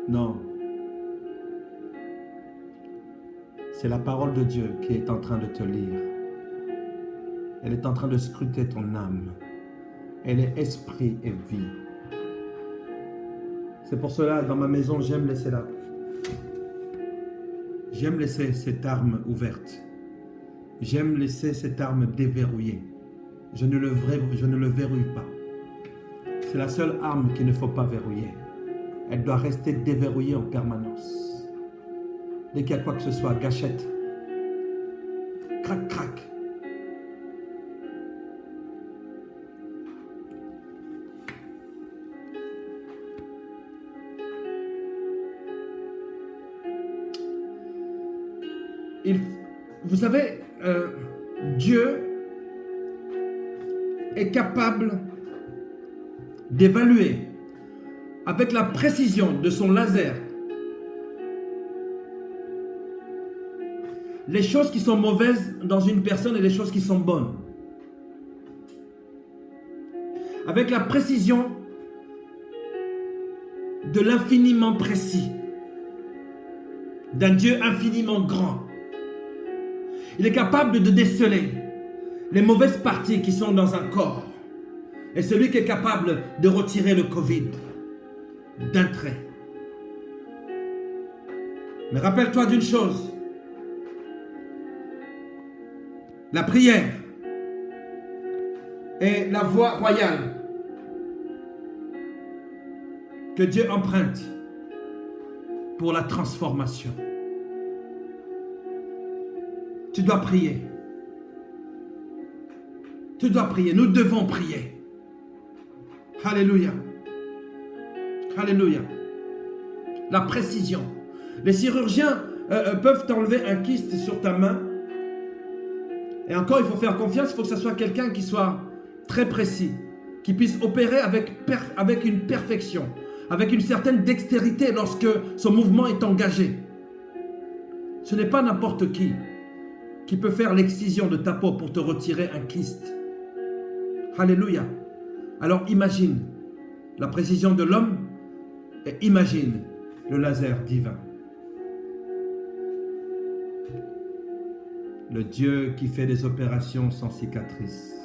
Non. C'est la parole de Dieu qui est en train de te lire. Elle est en train de scruter ton âme. Elle est esprit et vie. C'est pour cela, dans ma maison, j'aime laisser là. J'aime laisser cette arme ouverte. J'aime laisser cette arme déverrouillée. Je ne le verrouille pas. C'est la seule arme qu'il ne faut pas verrouiller. Elle doit rester déverrouillée en permanence. Dès qu'il y a quoi que ce soit, gâchette. Crac, crac. Vous savez, Dieu est capable d'évaluer avec la précision de son laser les choses qui sont mauvaises dans une personne et les choses qui sont bonnes. Avec la précision de l'infiniment précis, d'un Dieu infiniment grand. Il est capable de déceler les mauvaises parties qui sont dans un corps. Et celui qui est capable de retirer le Covid d'un trait. Mais rappelle-toi d'une chose. La prière est la voie royale que Dieu emprunte pour la transformation. Tu dois prier. Tu dois prier. Nous devons prier. Alléluia. Alléluia. La précision. Les chirurgiens peuvent t'enlever un kyste sur ta main. Et encore, il faut faire confiance. Il faut que ce soit quelqu'un qui soit très précis. Qui puisse opérer avec une perfection. Avec une certaine dextérité lorsque son mouvement est engagé. Ce n'est pas n'importe qui peut faire l'excision de ta peau pour te retirer un kyste. Alléluia. Alors imagine la précision de l'homme et imagine le laser divin. Le Dieu qui fait des opérations sans cicatrice.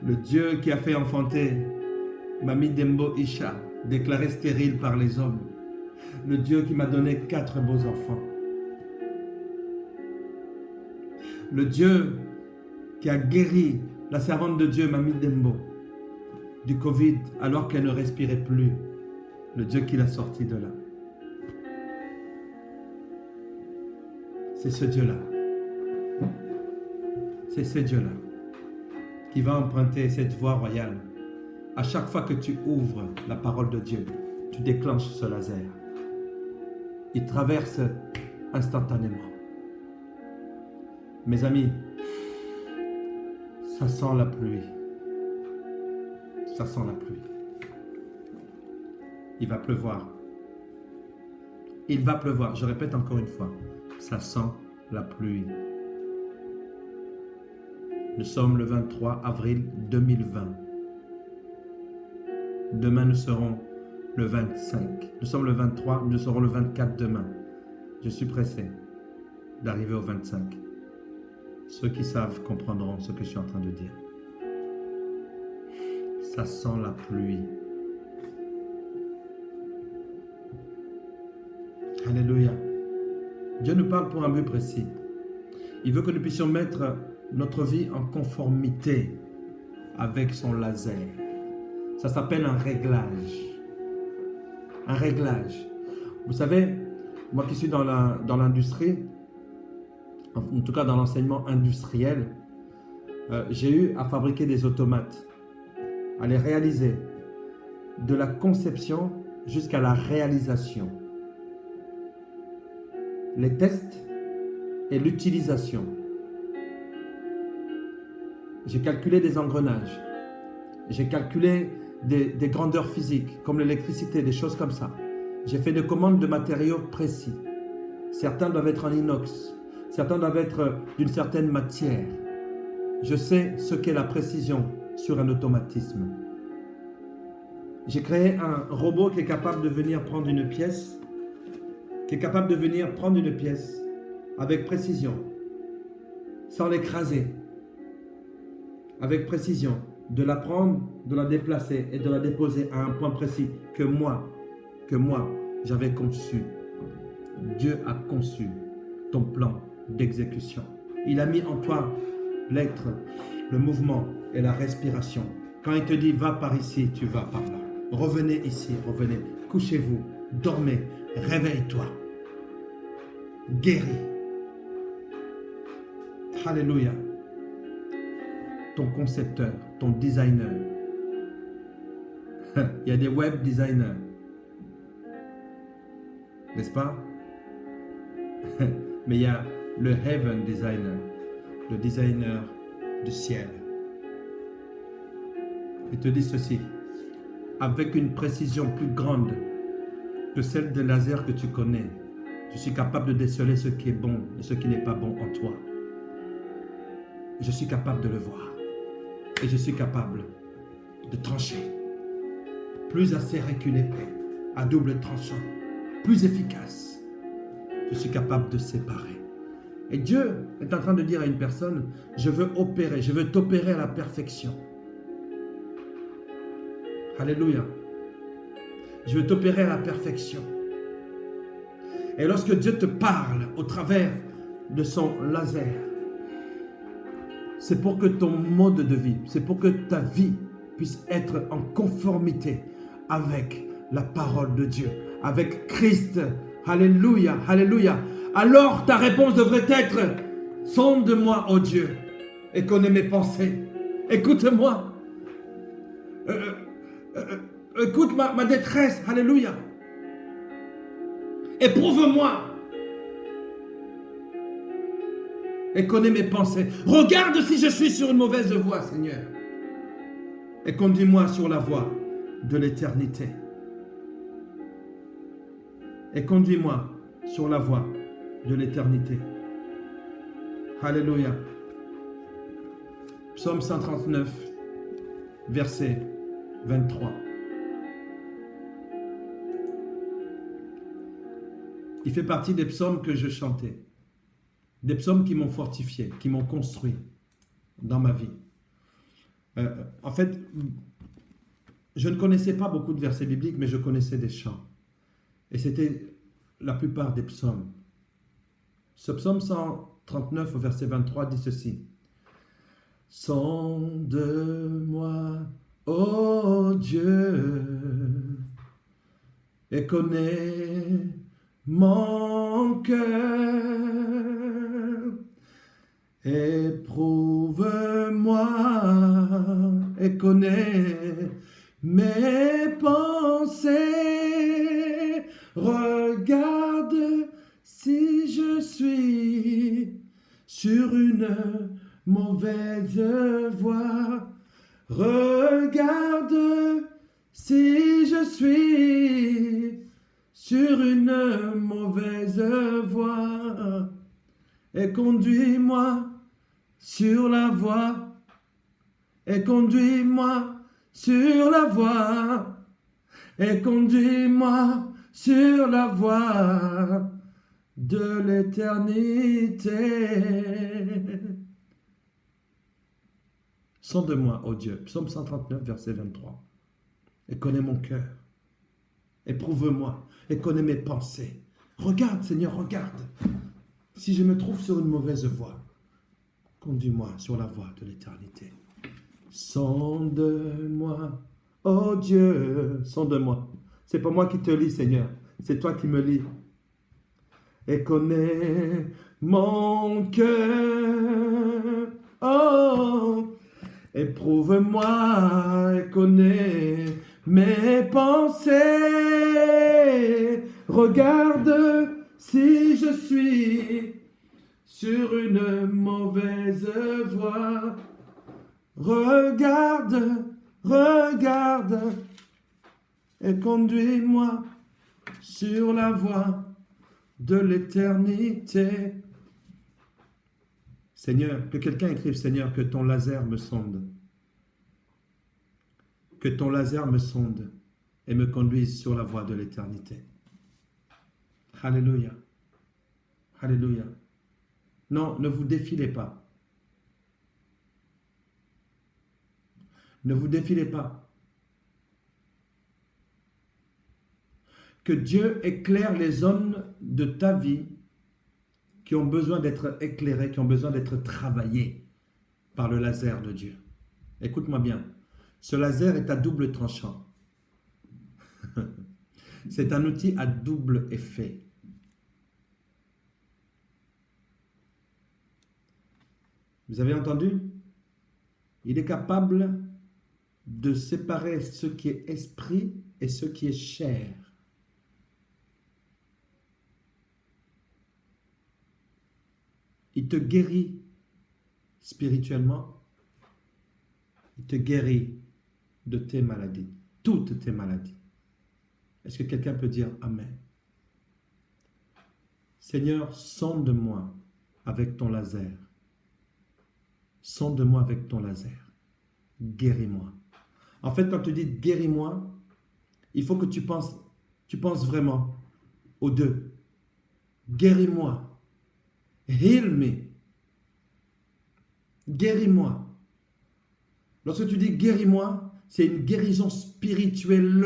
Le Dieu qui a fait enfanter Mami Dembo Isha, déclarée stérile par les hommes. Le Dieu qui m'a donné 4 beaux enfants. Le Dieu qui a guéri la servante de Dieu, Mami Dembo, du Covid alors qu'elle ne respirait plus. Le Dieu qui l'a sortie de là. C'est ce Dieu-là. C'est ce Dieu-là qui va emprunter cette voie royale. À chaque fois que tu ouvres la parole de Dieu, tu déclenches ce laser. Il traverse instantanément. Mes amis, ça sent la pluie. Ça sent la pluie. Il va pleuvoir. Il va pleuvoir. Je répète encore une fois. Ça sent la pluie. Nous sommes le 23 avril 2020. Demain, nous serons le 25. Nous sommes le 23, nous serons le 24 demain. Je suis pressé d'arriver au 25. Ceux qui savent comprendront ce que je suis en train de dire. Ça sent la pluie. Alléluia. Dieu nous parle pour un but précis. Il veut que nous puissions mettre notre vie en conformité avec son laser. Ça s'appelle un réglage. Un réglage. Vous savez, moi qui suis dans l'industrie, en tout cas dans l'enseignement industriel, j'ai eu à fabriquer des automates, à les réaliser, de la conception jusqu'à la réalisation. Les tests et l'utilisation. J'ai calculé des engrenages. J'ai calculé des grandeurs physiques, comme l'électricité, des choses comme ça. J'ai fait des commandes de matériaux précis. Certains doivent être en inox. Certains doivent être d'une certaine matière. Je sais ce qu'est la précision sur un automatisme. J'ai créé un robot qui est capable de venir prendre une pièce, avec précision, sans l'écraser, avec précision, de la prendre, de la déplacer et de la déposer à un point précis que moi, j'avais conçu. Dieu a conçu ton plan d'exécution. Il a mis en toi l'être, le mouvement et la respiration. Quand il te dit va par ici, tu vas par là. Revenez ici, revenez. Couchez-vous, dormez, réveille-toi. Guéris. Alléluia. Ton concepteur, ton designer. Il y a des web designers. N'est-ce pas? Mais il y a le heaven designer, le designer du ciel. Il te dit ceci, avec une précision plus grande que celle de laser que tu connais. Je suis capable de déceler ce qui est bon et ce qui n'est pas bon en toi. Je suis capable de le voir. Et je suis capable de trancher. Plus acéré qu'une épée, à double tranchant, plus efficace. Je suis capable de séparer. Et Dieu est en train de dire à une personne, je veux opérer, je veux t'opérer à la perfection. Alléluia. Je veux t'opérer à la perfection. Et lorsque Dieu te parle au travers de son laser, c'est pour que ton mode de vie, c'est pour que ta vie puisse être en conformité avec la parole de Dieu, avec Christ. Alléluia, alléluia. Alors ta réponse devrait être, sonde-moi, ô Dieu, et connais mes pensées. Écoute-moi. Écoute ma détresse. Alléluia. Éprouve-moi. Et connais mes pensées. Regarde si je suis sur une mauvaise voie, Seigneur. Et conduis-moi sur la voie de l'éternité. Et conduis-moi sur la voie de l'éternité. Alléluia. Psaume 139, verset 23. Il fait partie des psaumes que je chantais. Des psaumes qui m'ont fortifié, qui m'ont construit dans ma vie. En fait, je ne connaissais pas beaucoup de versets bibliques, mais je connaissais des chants. Et c'était la plupart des psaumes. Ce psaume 139 au verset 23 dit ceci. Sonde-moi, ô Dieu, et connais mon cœur. Éprouve-moi et connais mes pensées. Regarde si je suis sur une mauvaise voie. Regarde si je suis sur une mauvaise voie. Et conduis-moi sur la voie. Et conduis-moi sur la voie. Et conduis-moi sur la voie de l'éternité. Sonde-moi, ô Dieu. Psaume 139, verset 23. Et connais mon cœur. Éprouve-moi et connais mes pensées. Regarde, Seigneur, regarde. Si je me trouve sur une mauvaise voie, conduis-moi sur la voie de l'éternité. Sonde-moi, oh Dieu, sonde-moi. C'est pas moi qui te lis, Seigneur, c'est toi qui me lis. Et connais mon cœur, oh, éprouve-moi et connais mes pensées. Regarde si je suis sur une mauvaise voie. Regarde, regarde et conduis-moi sur la voie de l'éternité. Seigneur, que quelqu'un écrive, Seigneur, que ton laser me sonde. Que ton laser me sonde et me conduise sur la voie de l'éternité. Alléluia. Alléluia. Non, ne vous défilez pas. Ne vous défilez pas. Que Dieu éclaire les zones de ta vie qui ont besoin d'être éclairées, qui ont besoin d'être travaillées par le laser de Dieu. Écoute-moi bien. Ce laser est à double tranchant. C'est un outil à double effet. Vous avez entendu? Il est capable de séparer ce qui est esprit et ce qui est chair. Il te guérit spirituellement. Il te guérit de tes maladies, toutes tes maladies. Est-ce que quelqu'un peut dire Amen? Seigneur, sonde-moi avec ton laser. Sonde-moi avec ton laser. Guéris-moi. En fait, quand tu dis guéris-moi, il faut que tu penses vraiment aux deux. Guéris-moi. Heal me. Guéris-moi. Lorsque tu dis guéris-moi, c'est une guérison spirituelle,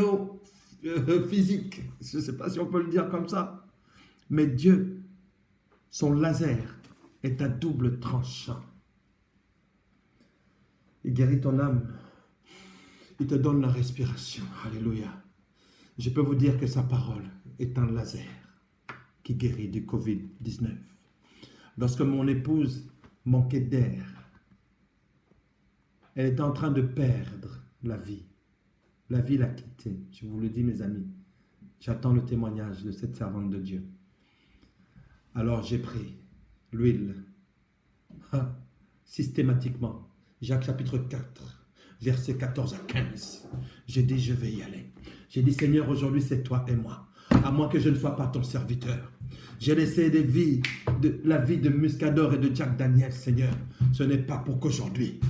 physique. Je ne sais pas si on peut le dire comme ça. Mais Dieu, son laser est à double tranchant. Il guérit ton âme. Il te donne la respiration. Alléluia. Je peux vous dire que sa parole est un laser qui guérit du Covid-19. Lorsque mon épouse manquait d'air, elle était en train de perdre la vie. La vie l'a quittée. Je vous le dis, mes amis. J'attends le témoignage de cette servante de Dieu. Alors j'ai pris l'huile. Systématiquement. Jacques chapitre 4, versets 14 à 15. J'ai dit, je vais y aller. J'ai dit, Seigneur, aujourd'hui c'est toi et moi. À moins que je ne sois pas ton serviteur. J'ai laissé la vie de Muscador et de Jack Daniel, Seigneur. Ce n'est pas pour qu'aujourd'hui,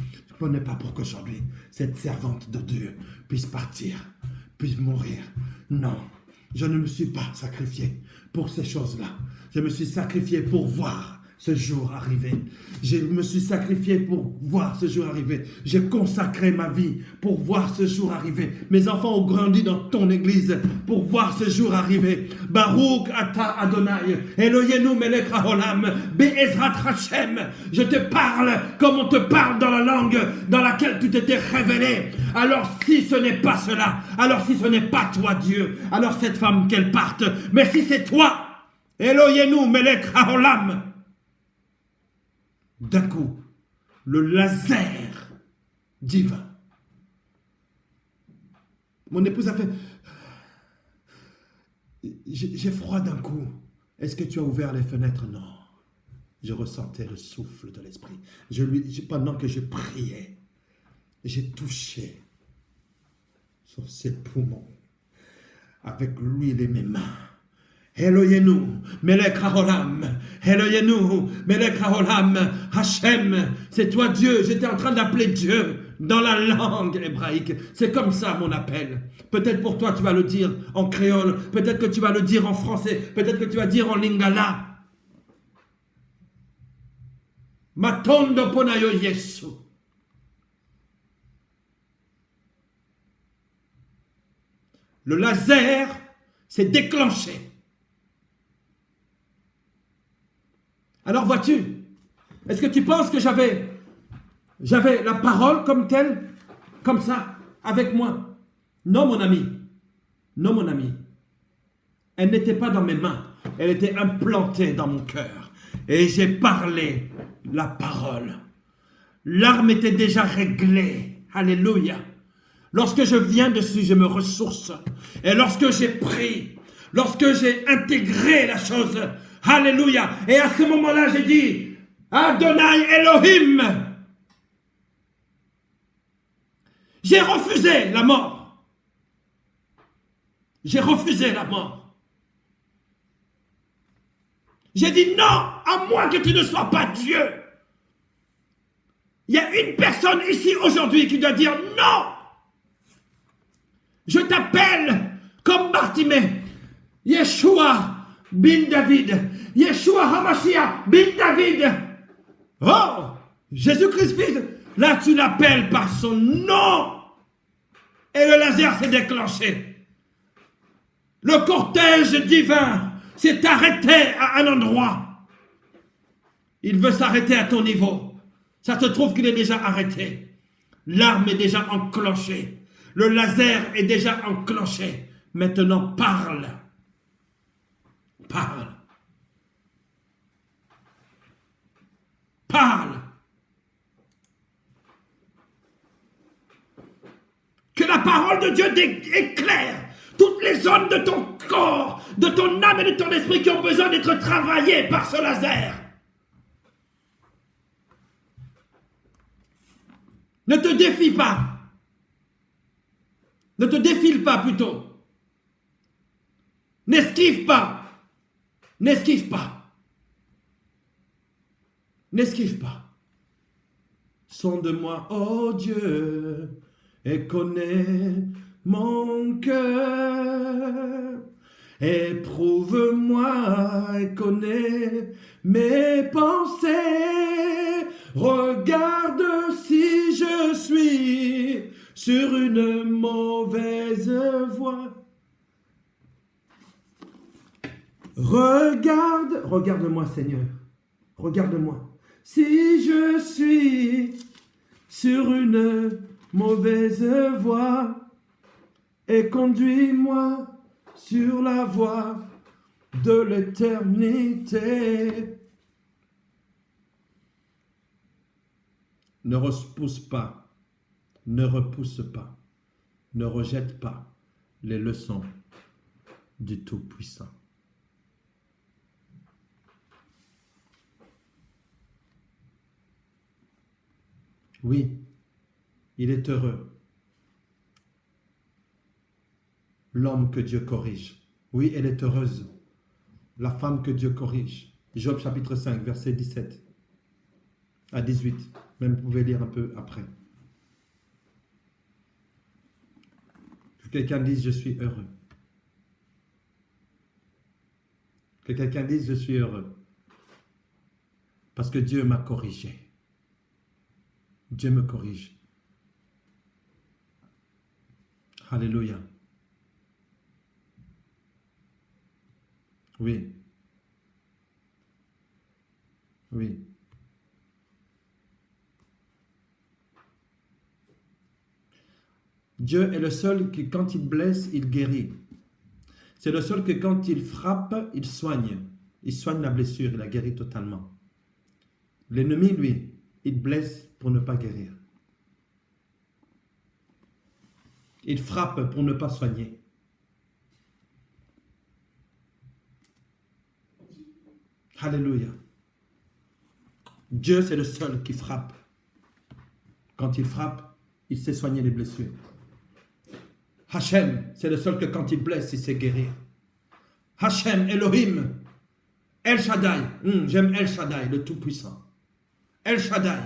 cette servante de Dieu puisse partir, puisse mourir. Non, je ne me suis pas sacrifié pour ces choses-là. Je me suis sacrifié pour voir ce jour arriver. Je me suis sacrifié pour voir ce jour arriver. J'ai consacré ma vie pour voir ce jour arriver. Mes enfants ont grandi dans ton église pour voir ce jour arriver. Baruch ata Adonai, Eloheinu melech haolam, be'ezrat Hashem. Je te parle comme on te parle dans la langue dans laquelle tu t'étais révélé. Alors si ce n'est pas cela, alors si ce n'est pas toi Dieu, alors cette femme qu'elle parte. Mais si c'est toi, Eloheinu melech haolam, d'un coup, le laser divin. Mon épouse a fait... J'ai froid d'un coup. Est-ce que tu as ouvert les fenêtres? Non. Je ressentais le souffle de l'esprit. Pendant que je priais, j'ai touché sur ses poumons avec l'huile et mes mains. Eloheinu, melech haolam, Eloheinu, melech haolam, Hashem, c'est toi Dieu. J'étais en train d'appeler Dieu dans la langue hébraïque. C'est comme ça mon appel. Peut-être pour toi tu vas le dire en créole, peut-être que tu vas le dire en français, peut-être que tu vas dire en lingala. Matondo ponayo Yesu. Le laser s'est déclenché. Alors vois-tu, est-ce que tu penses que j'avais la parole comme telle, comme ça, avec moi? Non mon ami, non mon ami. Elle n'était pas dans mes mains, elle était implantée dans mon cœur. Et j'ai parlé la parole. L'arme était déjà réglée, alléluia. Lorsque je viens dessus, je me ressource. Et lorsque j'ai pris, lorsque j'ai intégré la chose, alléluia. Et à ce moment-là, j'ai dit, Adonai Elohim. J'ai refusé la mort. J'ai refusé la mort. J'ai dit non, à moins que tu ne sois pas Dieu. Il y a une personne ici aujourd'hui qui doit dire non. Je t'appelle comme Bartimée, Yeshua bin David, Yeshua HaMashiach bin David. Oh, Jésus-Christ, là tu l'appelles par son nom. Et le laser s'est déclenché. Le cortège divin s'est arrêté à un endroit. Il veut s'arrêter à ton niveau. Ça se trouve qu'il est déjà arrêté. L'arme est déjà enclenchée. Le laser est déjà enclenché. Maintenant, parle. Parle. Parle. Que la parole de Dieu éclaire toutes les zones de ton corps, de ton âme et de ton esprit qui ont besoin d'être travaillées par ce laser. Ne te défie pas. Ne te défile pas plutôt. N'esquive pas. N'esquive pas. N'esquive pas. Sonde-moi, ô Dieu, et connais mon cœur. Éprouve-moi et connais mes pensées. Regarde si je suis sur une mauvaise voie. Regarde-moi Seigneur, regarde-moi. Si je suis sur une mauvaise voie, et conduis-moi sur la voie de l'éternité. Ne repousse pas, ne repousse pas, ne rejette pas les leçons du Tout-Puissant. Oui, il est heureux, l'homme que Dieu corrige. Oui, elle est heureuse, la femme que Dieu corrige. Job chapitre 5, verset 17 à 18. Même vous pouvez lire un peu après. Que quelqu'un dise, je suis heureux. Que quelqu'un dise, je suis heureux. Parce que Dieu m'a corrigé. Dieu me corrige. Alléluia. Oui. Oui. Dieu est le seul qui, quand il blesse, il guérit. C'est le seul que quand il frappe, il soigne. Il soigne la blessure, il la guérit totalement. L'ennemi, lui, il blesse pour ne pas guérir. Il frappe pour ne pas soigner. Alléluia. Dieu, c'est le seul qui frappe. Quand il frappe, il sait soigner les blessures. Hachem, c'est le seul que quand il blesse, il sait guérir. Hachem, Elohim, El Shaddai. J'aime El Shaddai, le Tout-Puissant. El Shaddai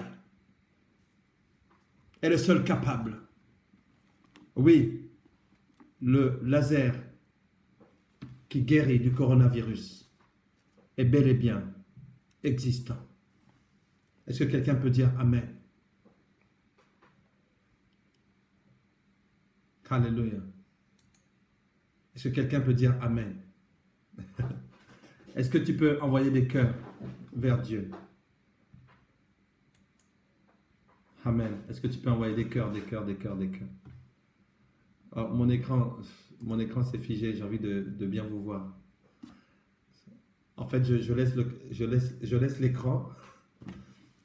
est le seul capable. Oui, le laser qui guérit du coronavirus est bel et bien existant. Est-ce que quelqu'un peut dire Amen? Alléluia. Est-ce que quelqu'un peut dire Amen? Est-ce que tu peux envoyer des cœurs vers Dieu? Amen. Est-ce que tu peux envoyer des cœurs, des cœurs, des cœurs, des cœurs? Oh, mon écran s'est figé, j'ai envie de bien vous voir. En fait, je laisse l'écran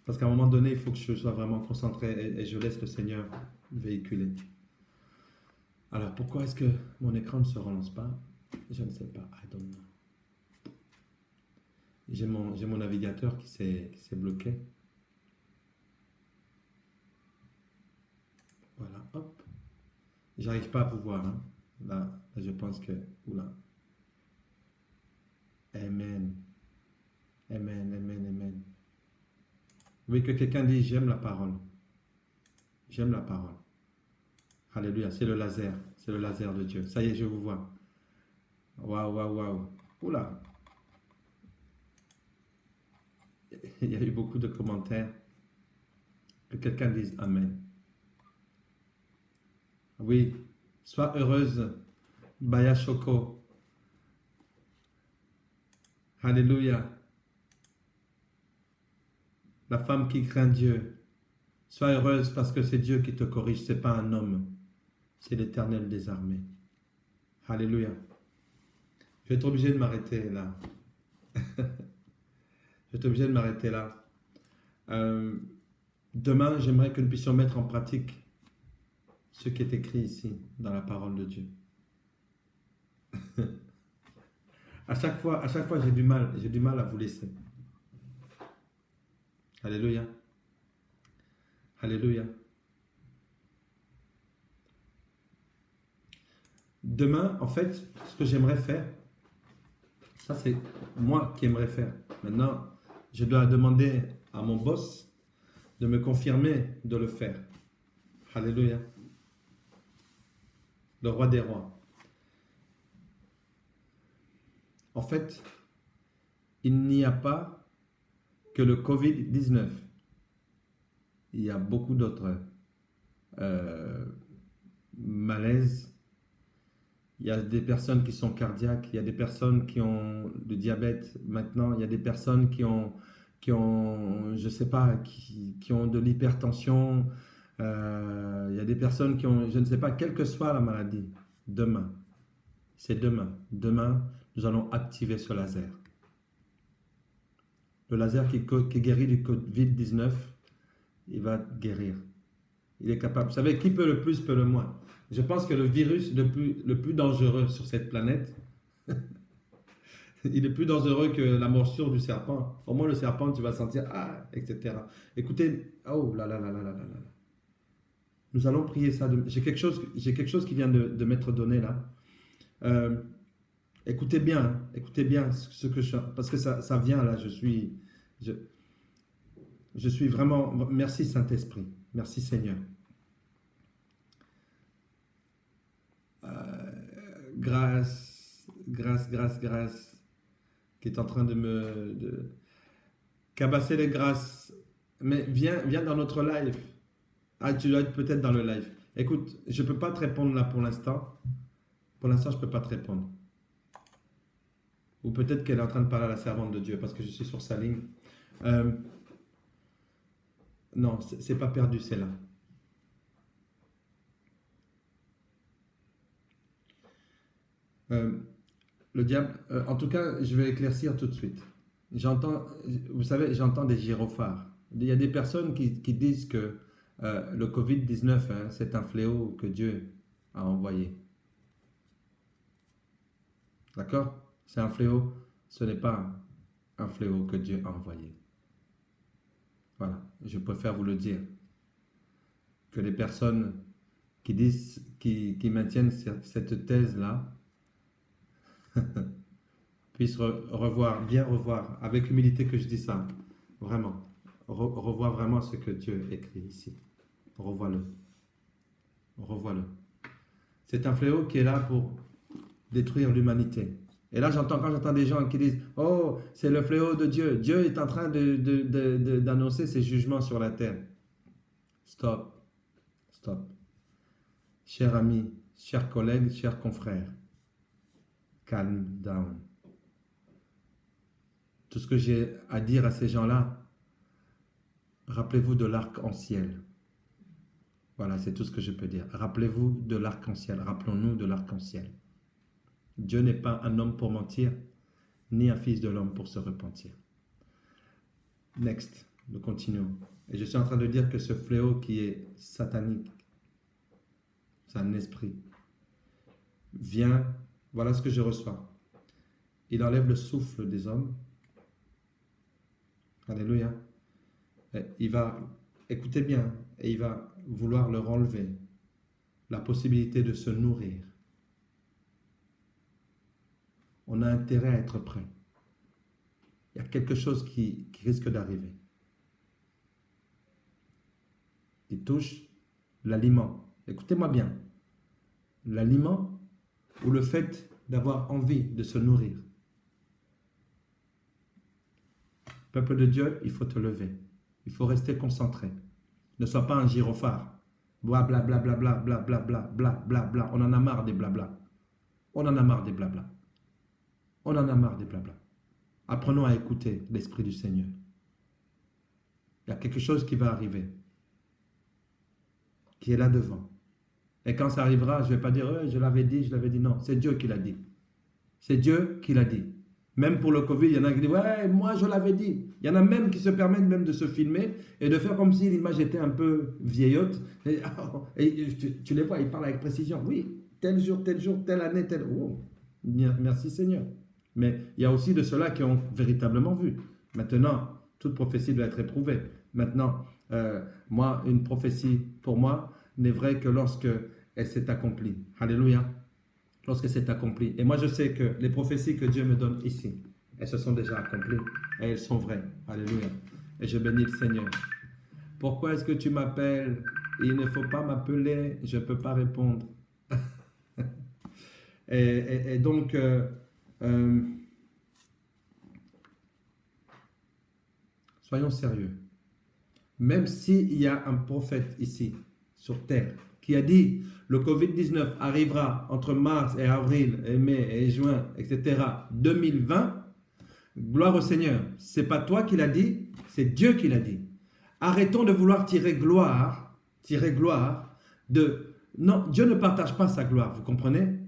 parce qu'à un moment donné, il faut que je sois vraiment concentré et je laisse le Seigneur véhiculer. Alors, pourquoi est-ce que mon écran ne se relance pas? Je ne sais pas. I don't know. J'ai mon navigateur qui s'est bloqué. Voilà, hop. J'arrive pas à vous voir. Hein. Là, je pense que... Oula. Amen. Amen, amen, amen. Oui, que quelqu'un dise, j'aime la parole. J'aime la parole. Alléluia, c'est le laser. C'est le laser de Dieu. Ça y est, je vous vois. Waouh, waouh, waouh. Oula. Il y a eu beaucoup de commentaires. Que quelqu'un dise Amen. Oui, sois heureuse, Baya Shoko. Alléluia. La femme qui craint Dieu. Sois heureuse parce que c'est Dieu qui te corrige, ce n'est pas un homme. C'est l'Éternel des armées. Alléluia. Je vais être obligé de m'arrêter là. Je vais être obligé de m'arrêter là. Demain, j'aimerais que nous puissions mettre en pratique ce qui est écrit ici, dans la parole de Dieu. À chaque fois, j'ai du mal à vous laisser. Alléluia. Alléluia. Demain, en fait, ce que j'aimerais faire, Ça, c'est moi qui aimerais faire. Maintenant, je dois demander à mon boss de me confirmer de le faire. Alléluia. Le roi des rois. En fait, il n'y a pas que le Covid-19. Il y a beaucoup d'autres malaises. Il y a des personnes qui sont cardiaques, il y a des personnes qui ont du diabète maintenant, il y a des personnes qui ont je sais pas, qui ont de l'hypertension, il y a des personnes qui ont, je ne sais pas, quelle que soit la maladie, demain, c'est demain. Demain, nous allons activer ce laser. Le laser qui guérit du Covid-19, il va guérir. Il est capable. Vous savez, qui peut le plus, peut le moins. Je pense que le virus le plus dangereux sur cette planète, il est plus dangereux que la morsure du serpent. Au moins, le serpent, tu vas sentir, ah, etc. Écoutez, oh là là là là là là là. Nous allons prier ça. J'ai quelque chose qui vient de m'être donné là. Écoutez bien ce que parce que ça vient là. Je suis vraiment. Merci Saint-Esprit. Merci Seigneur. Grâce, qui est en train de cabasser les grâces. Mais viens dans notre live. Ah, tu dois être peut-être dans le live. Écoute, je ne peux pas te répondre là pour l'instant. Pour l'instant, je ne peux pas te répondre. Ou peut-être qu'elle est en train de parler à la servante de Dieu parce que je suis sur sa ligne. Non, c'est pas perdu, c'est là. Le diable, en tout cas, je vais éclaircir tout de suite. Vous savez, j'entends des gyrophares. Il y a des personnes qui disent que le Covid-19, c'est un fléau que Dieu a envoyé. D'accord? C'est un fléau, ce n'est pas un fléau que Dieu a envoyé. Voilà, je préfère vous le dire. Que les personnes qui disent, qui maintiennent cette thèse-là, puissent bien revoir, avec humilité que je dis ça, vraiment, revoir vraiment ce que Dieu écrit ici. Revois-le. C'est un fléau qui est là pour détruire l'humanité. Et là, quand j'entends des gens qui disent « Oh, c'est le fléau de Dieu. Dieu est en train d'annoncer ses jugements sur la terre. » Stop. Chers amis, chers collègues, chers confrères, calm down. Tout ce que j'ai à dire à ces gens-là, rappelez-vous de l'arc-en-ciel. Voilà, c'est tout ce que je peux dire. Rappelez-vous de l'arc-en-ciel. Rappelons-nous de l'arc-en-ciel. Dieu n'est pas un homme pour mentir, ni un fils de l'homme pour se repentir. Next, nous continuons. Et je suis en train de dire que ce fléau qui est satanique, c'est un esprit, vient, voilà ce que je reçois. Il enlève le souffle des hommes. Alléluia. Et il va, écoutez bien, et il va vouloir leur enlever la possibilité de se nourrir. On a intérêt à être prêt. Il y a quelque chose qui risque d'arriver. Il touche l'aliment. Écoutez-moi bien. L'aliment ou le fait d'avoir envie de se nourrir. Peuple de Dieu, il faut te lever. Il faut rester concentré. Ne sois pas un gyrophare. Bla bla bla bla bla bla bla bla bla bla bla. On en a marre des blabla. Apprenons à écouter l'Esprit du Seigneur. Il y a quelque chose qui va arriver, qui est là devant. Et quand ça arrivera, je ne vais pas dire je l'avais dit. Non, c'est Dieu qui l'a dit. C'est Dieu qui l'a dit. Même pour le Covid, il y en a qui disent ouais, moi je l'avais dit. Il y en a même qui se permettent même de se filmer et de faire comme si l'image était un peu vieillotte. Et tu les vois, ils parlent avec précision. Oui, tel jour, telle année, tel. Oh, merci Seigneur. Mais il y a aussi de ceux-là qui ont véritablement vu. Maintenant, toute prophétie doit être éprouvée. Maintenant, moi, une prophétie, pour moi, n'est vraie que lorsque elle s'est accomplie. Alléluia. lorsque c'est accompli. Et moi, je sais que les prophéties que Dieu me donne ici, elles se sont déjà accomplies et elles sont vraies. Alléluia. Et je bénis le Seigneur. Pourquoi est-ce que tu m'appelles? Il ne faut pas m'appeler, je ne peux pas répondre. et donc, soyons sérieux. Même s'il y a un prophète ici, sur terre, qui a dit le Covid-19 arrivera entre mars et avril et mai et juin, etc., 2020, gloire au Seigneur. Ce n'est pas toi qui l'as dit, c'est Dieu qui l'a dit. Arrêtons de vouloir tirer gloire de... Non, Dieu ne partage pas sa gloire, vous comprenez?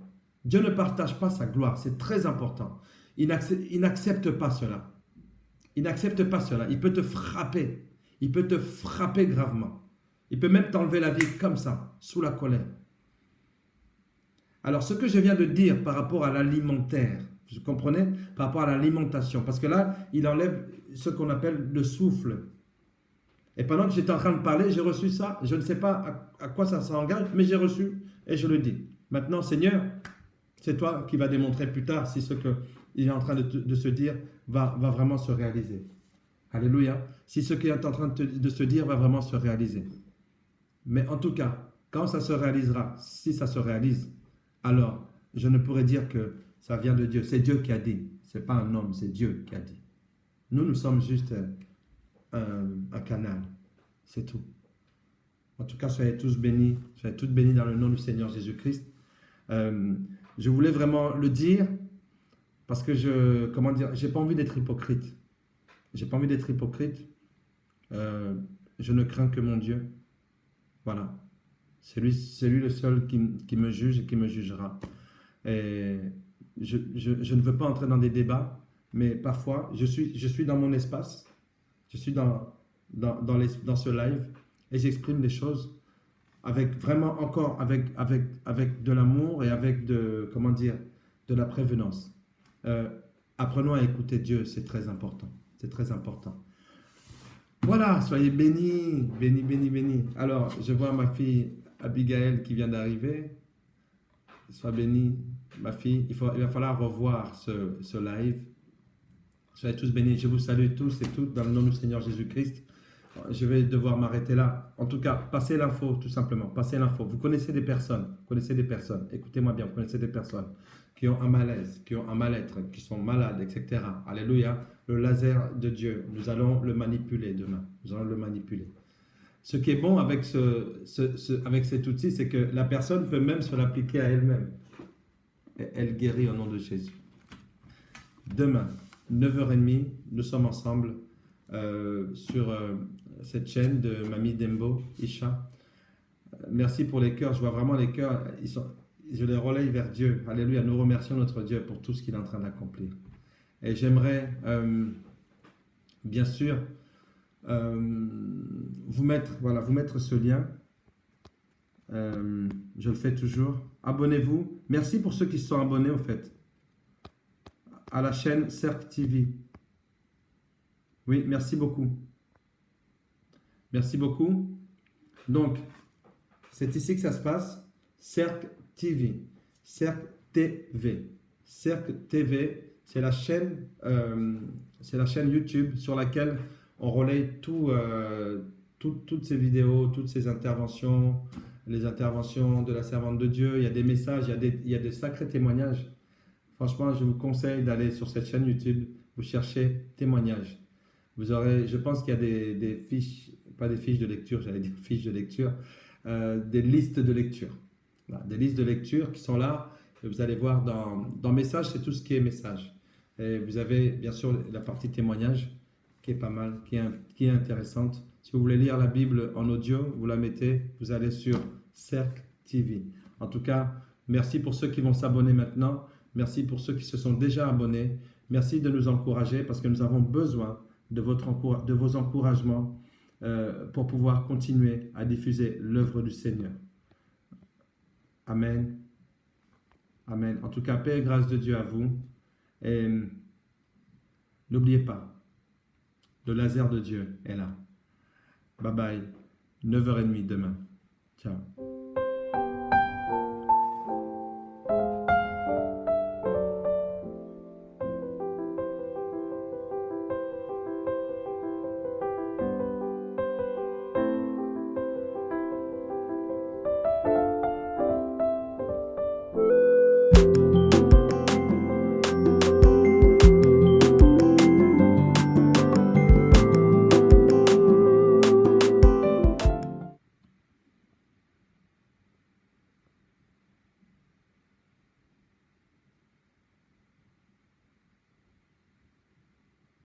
Dieu ne partage pas sa gloire, c'est très important. Il n'accepte pas cela. Il n'accepte pas cela. Il peut te frapper. Il peut te frapper gravement. Il peut même t'enlever la vie comme ça, sous la colère. Alors, ce que je viens de dire par rapport à l'alimentaire, vous comprenez? Par rapport à l'alimentation, parce que là, il enlève ce qu'on appelle le souffle. Et pendant que j'étais en train de parler, j'ai reçu ça. Je ne sais pas à quoi ça s'engage, mais j'ai reçu et je le dis. Maintenant, Seigneur, c'est toi qui vas démontrer plus tard si ce qu'il est en train de se dire va vraiment se réaliser. Alléluia. Si ce qu'il est en train de se dire va vraiment se réaliser. Mais en tout cas, quand ça se réalisera, si ça se réalise, alors je ne pourrais dire que ça vient de Dieu. C'est Dieu qui a dit. Ce n'est pas un homme, c'est Dieu qui a dit. Nous sommes juste un canal. C'est tout. En tout cas, soyez tous bénis. Soyez toutes bénis dans le nom du Seigneur Jésus-Christ. Je voulais vraiment le dire parce que j'ai pas envie d'être hypocrite. J'ai pas envie d'être hypocrite. Je ne crains que mon Dieu. Voilà. C'est lui le seul qui me juge et qui me jugera. Et je ne veux pas entrer dans des débats, mais parfois, je suis dans mon espace. Je suis dans ce live et j'exprime des choses avec vraiment encore avec de l'amour et avec de la prévenance. Apprenons à écouter Dieu, c'est très important. C'est très important. Voilà, soyez bénis, bénis, bénis, bénis. Alors, je vois ma fille Abigail qui vient d'arriver. Sois bénie, ma fille. Il va falloir revoir ce live. Soyez tous bénis. Je vous salue tous et toutes dans le nom du Seigneur Jésus-Christ. Je vais devoir m'arrêter là. En tout cas, passez l'info, tout simplement. Passez l'info. Vous connaissez des personnes. Écoutez-moi bien, vous connaissez des personnes qui ont un malaise, qui ont un mal-être, qui sont malades, etc. Alléluia. Le laser de Dieu, nous allons le manipuler demain. Nous allons le manipuler. Ce qui est bon avec cet outil, c'est que la personne peut même se l'appliquer à elle-même. Et elle guérit au nom de Jésus. Demain, 9h30, nous sommes ensemble sur cette chaîne de Mamie Dembo, Isha. Merci pour les cœurs. Je vois vraiment les cœurs. Je les relaye vers Dieu. Alléluia. Nous remercions notre Dieu pour tout ce qu'il est en train d'accomplir. Et j'aimerais, bien sûr, vous mettre ce lien. Je le fais toujours. Abonnez-vous. Merci pour ceux qui se sont abonnés, au fait, à la chaîne Cercle TV. Oui, merci beaucoup. Merci beaucoup. Donc, c'est ici que ça se passe. Cercle TV. Cercle TV. Cercle TV, c'est la chaîne YouTube sur laquelle on relaye toutes ces vidéos, toutes ces interventions, les interventions de la servante de Dieu. Il y a des messages, il y a des sacrés témoignages. Franchement, je vous conseille d'aller sur cette chaîne YouTube, vous cherchez témoignages. Vous aurez, je pense qu'il y a des fiches, pas des fiches de lecture, j'allais dire fiches de lecture, des listes de lecture. Voilà, des listes de lecture qui sont là. Et vous allez voir dans messages, c'est tout ce qui est message. Et vous avez bien sûr la partie témoignage qui est pas mal, qui est intéressante. Si vous voulez lire la Bible en audio, vous la mettez, vous allez sur Cercle TV. En tout cas, merci pour ceux qui vont s'abonner maintenant. Merci pour ceux qui se sont déjà abonnés. Merci de nous encourager parce que nous avons besoin de vos encouragements pour pouvoir continuer à diffuser l'œuvre du Seigneur. Amen. Amen. En tout cas, paix et grâce de Dieu à vous. Et n'oubliez pas, le laser de Dieu est là. Bye bye. 9h30 demain. Ciao.